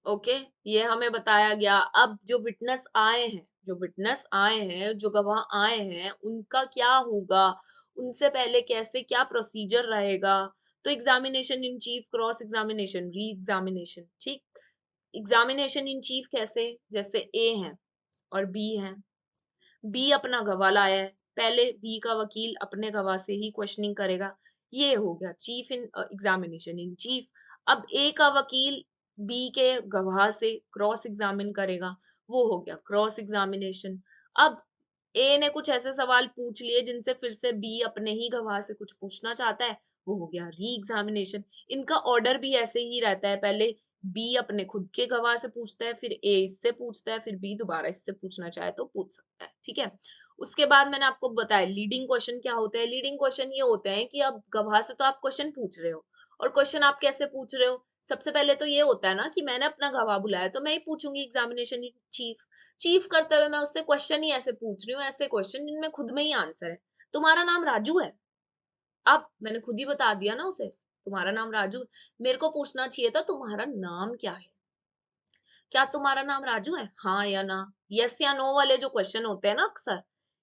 ओके, ये हमें बताया गया। अब जो विटनेस आए हैं, जो विटनेस आए हैं, जो गवाह आए हैं, उनका क्या होगा, उनसे पहले कैसे क्या प्रोसीजर रहेगा? तो examination in chief, cross examination, re examination. ठीक, एग्जामिनेशन इन चीफ कैसे? जैसे ए है और बी है, बी अपना गवाह लाया है, पहले बी का वकील अपने गवाह से ही क्वेश्चनिंग करेगा, ये हो गया chief in examination in chief. अब ए का वकील बी के गवाह से क्रॉस एग्जामिन करेगा, वो हो गया क्रॉस एग्जामिनेशन। अब ए ने कुछ ऐसे सवाल पूछ लिए जिनसे फिर से बी अपने ही गवाह से कुछ पूछना चाहता है, वो हो गया री एग्जामिनेशन। इनका ऑर्डर भी ऐसे ही रहता है, पहले बी अपने खुद के गवाह से पूछता है, फिर ए इससे पूछता है, फिर बी दोबारा इससे पूछना चाहे तो पूछ सकता है। ठीक है, उसके बाद मैंने आपको बताया लीडिंग क्वेश्चन क्या होता है। लीडिंग क्वेश्चन ये होते हैं कि अब गवाह से तो आप क्वेश्चन पूछ रहे हो, और क्वेश्चन आप कैसे पूछ रहे हो? सबसे पहले तो ये होता है ना कि मैंने अपना गवाह बुलाया तो मैं ही पूछूंगी एग्जामिनेशन चीफ। चीफ करते हुए मैं उससे क्वेश्चन ही ऐसे पूछ रही हूँ, ऐसे क्वेश्चन जिनमें खुद में ही आंसर है। तुम्हारा नाम राजू है, अब मैंने खुद ही बता दिया ना उसे, तुम्हारा नाम राजू है। मेरे को पूछना चाहिए था तुम्हारा नाम क्या है? क्या तुम्हारा नाम राजू है, हाँ या ना, यस या नो वाले जो क्वेश्चन होते हैं ना अक्सर,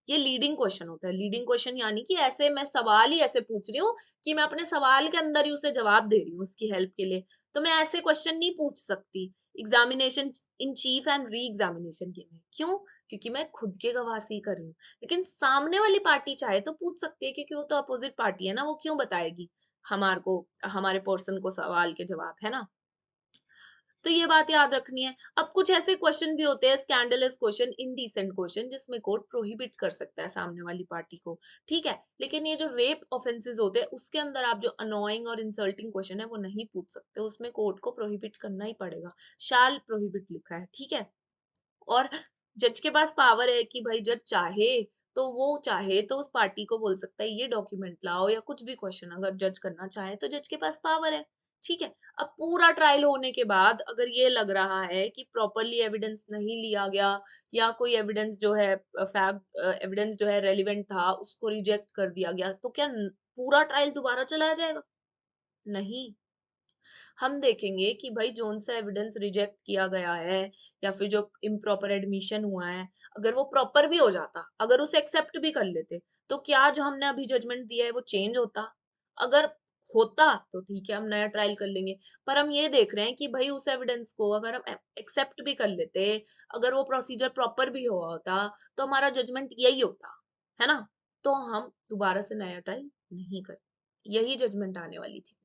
ये लीडिंग क्वेश्चन होता है। लीडिंग क्वेश्चन यानी कि ऐसे मैं सवाल ही ऐसे पूछ रही हूँ कि मैं अपने सवाल के अंदर ही उसे जवाब दे रही हूँ उसकी हेल्प के लिए, तो मैं ऐसे क्वेश्चन नहीं पूछ सकती examination in cheap and re examination के में। क्यों? क्योंकि मैं खुद के गवाह से ही कर रही हूँ। लेकिन सामने वाली पार्टी चाहे तो पूछ सकती है, क्योंकि वो तो अपोजिट पार्टी है ना, वो क्यों बताएगी हमारे को, हमारे पर्सन को सवाल के जवाब, है ना? तो ये बात याद रखनी है। अब कुछ ऐसे क्वेश्चन भी होते हैं, स्कैंडलस क्वेश्चन, इनडिसेंट क्वेश्चन, जिसमें कोर्ट प्रोहिबिट कर सकता है सामने वाली पार्टी को, ठीक है। लेकिन ये जो रेप ऑफेंसेस होते हैं उसके अंदर आप जो अनोइंग और इंसल्टिंग क्वेश्चन है वो नहीं पूछ सकते, उसमें कोर्ट को प्रोहिबिट करना ही पड़ेगा, शैल प्रोहिबिट लिखा है, ठीक है। और जज के पास पावर है कि भाई जज चाहे तो वो चाहे तो उस पार्टी को बोल सकता है ये डॉक्यूमेंट लाओ, या कुछ भी क्वेश्चन अगर जज करना चाहे तो जज के पास पावर है, ठीक है। अब पूरा ट्रायल होने के बाद अगर ये लग रहा है कि प्रॉपरली एविडेंस नहीं लिया गया, या कोई एविडेंस जो है फैक्ट एविडेंस जो है रेलिवेंट था उसको रिजेक्ट कर दिया गया, तो क्या पूरा ट्रायल दोबारा चलाया जाएगा? नहीं। हम देखेंगे कि भाई जोन सा एविडेंस रिजेक्ट किया गया है या फिर जो इम्प्रॉपर एडमिशन हुआ है, अगर वो प्रॉपर भी हो जाता, अगर उसे एक्सेप्ट भी कर लेते, तो क्या जो हमने अभी जजमेंट दिया है वो चेंज होता? अगर होता तो ठीक है, हम नया ट्रायल कर लेंगे। पर हम ये देख रहे हैं कि भाई उस एविडेंस को अगर हम एक्सेप्ट भी कर लेते, अगर वो प्रोसीजर प्रॉपर भी हुआ होता, तो हमारा जजमेंट यही होता, है ना। तो हम दोबारा से नया ट्रायल नहीं करें, यही जजमेंट आने वाली थी,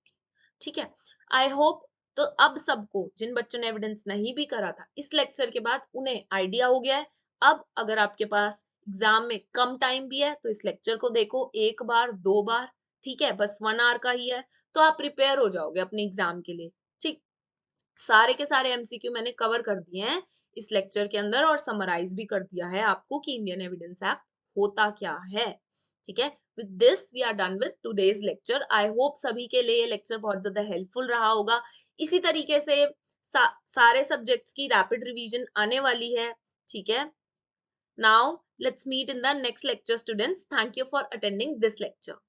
ठीक है। आई होप तो अब सबको, जिन बच्चों ने एविडेंस नहीं भी करा था, इस लेक्चर के बाद उन्हें आइडिया हो गया है। अब अगर आपके पास एग्जाम में कम टाइम भी है तो इस लेक्चर को देखो, एक बार दो बार, ठीक है, बस 1 आवर का ही है, तो आप प्रिपेयर हो जाओगे अपने एग्जाम के लिए, ठीक। सारे के सारे एमसीक्यू मैंने कवर कर दिए हैं इस लेक्चर के अंदर, और समराइज भी कर दिया है आपको कि इंडियन एविडेंस एक्ट होता क्या है, ठीक है। With this we are done with today's lecture. I hope सभी के लिए ये लेक्चर बहुत ज्यादा हेल्पफुल रहा होगा। इसी तरीके से सारे सब्जेक्ट्स की रैपिड रिवीजन आने वाली है, ठीक है। Now let's meet in the next lecture students. Thank you for attending this lecture.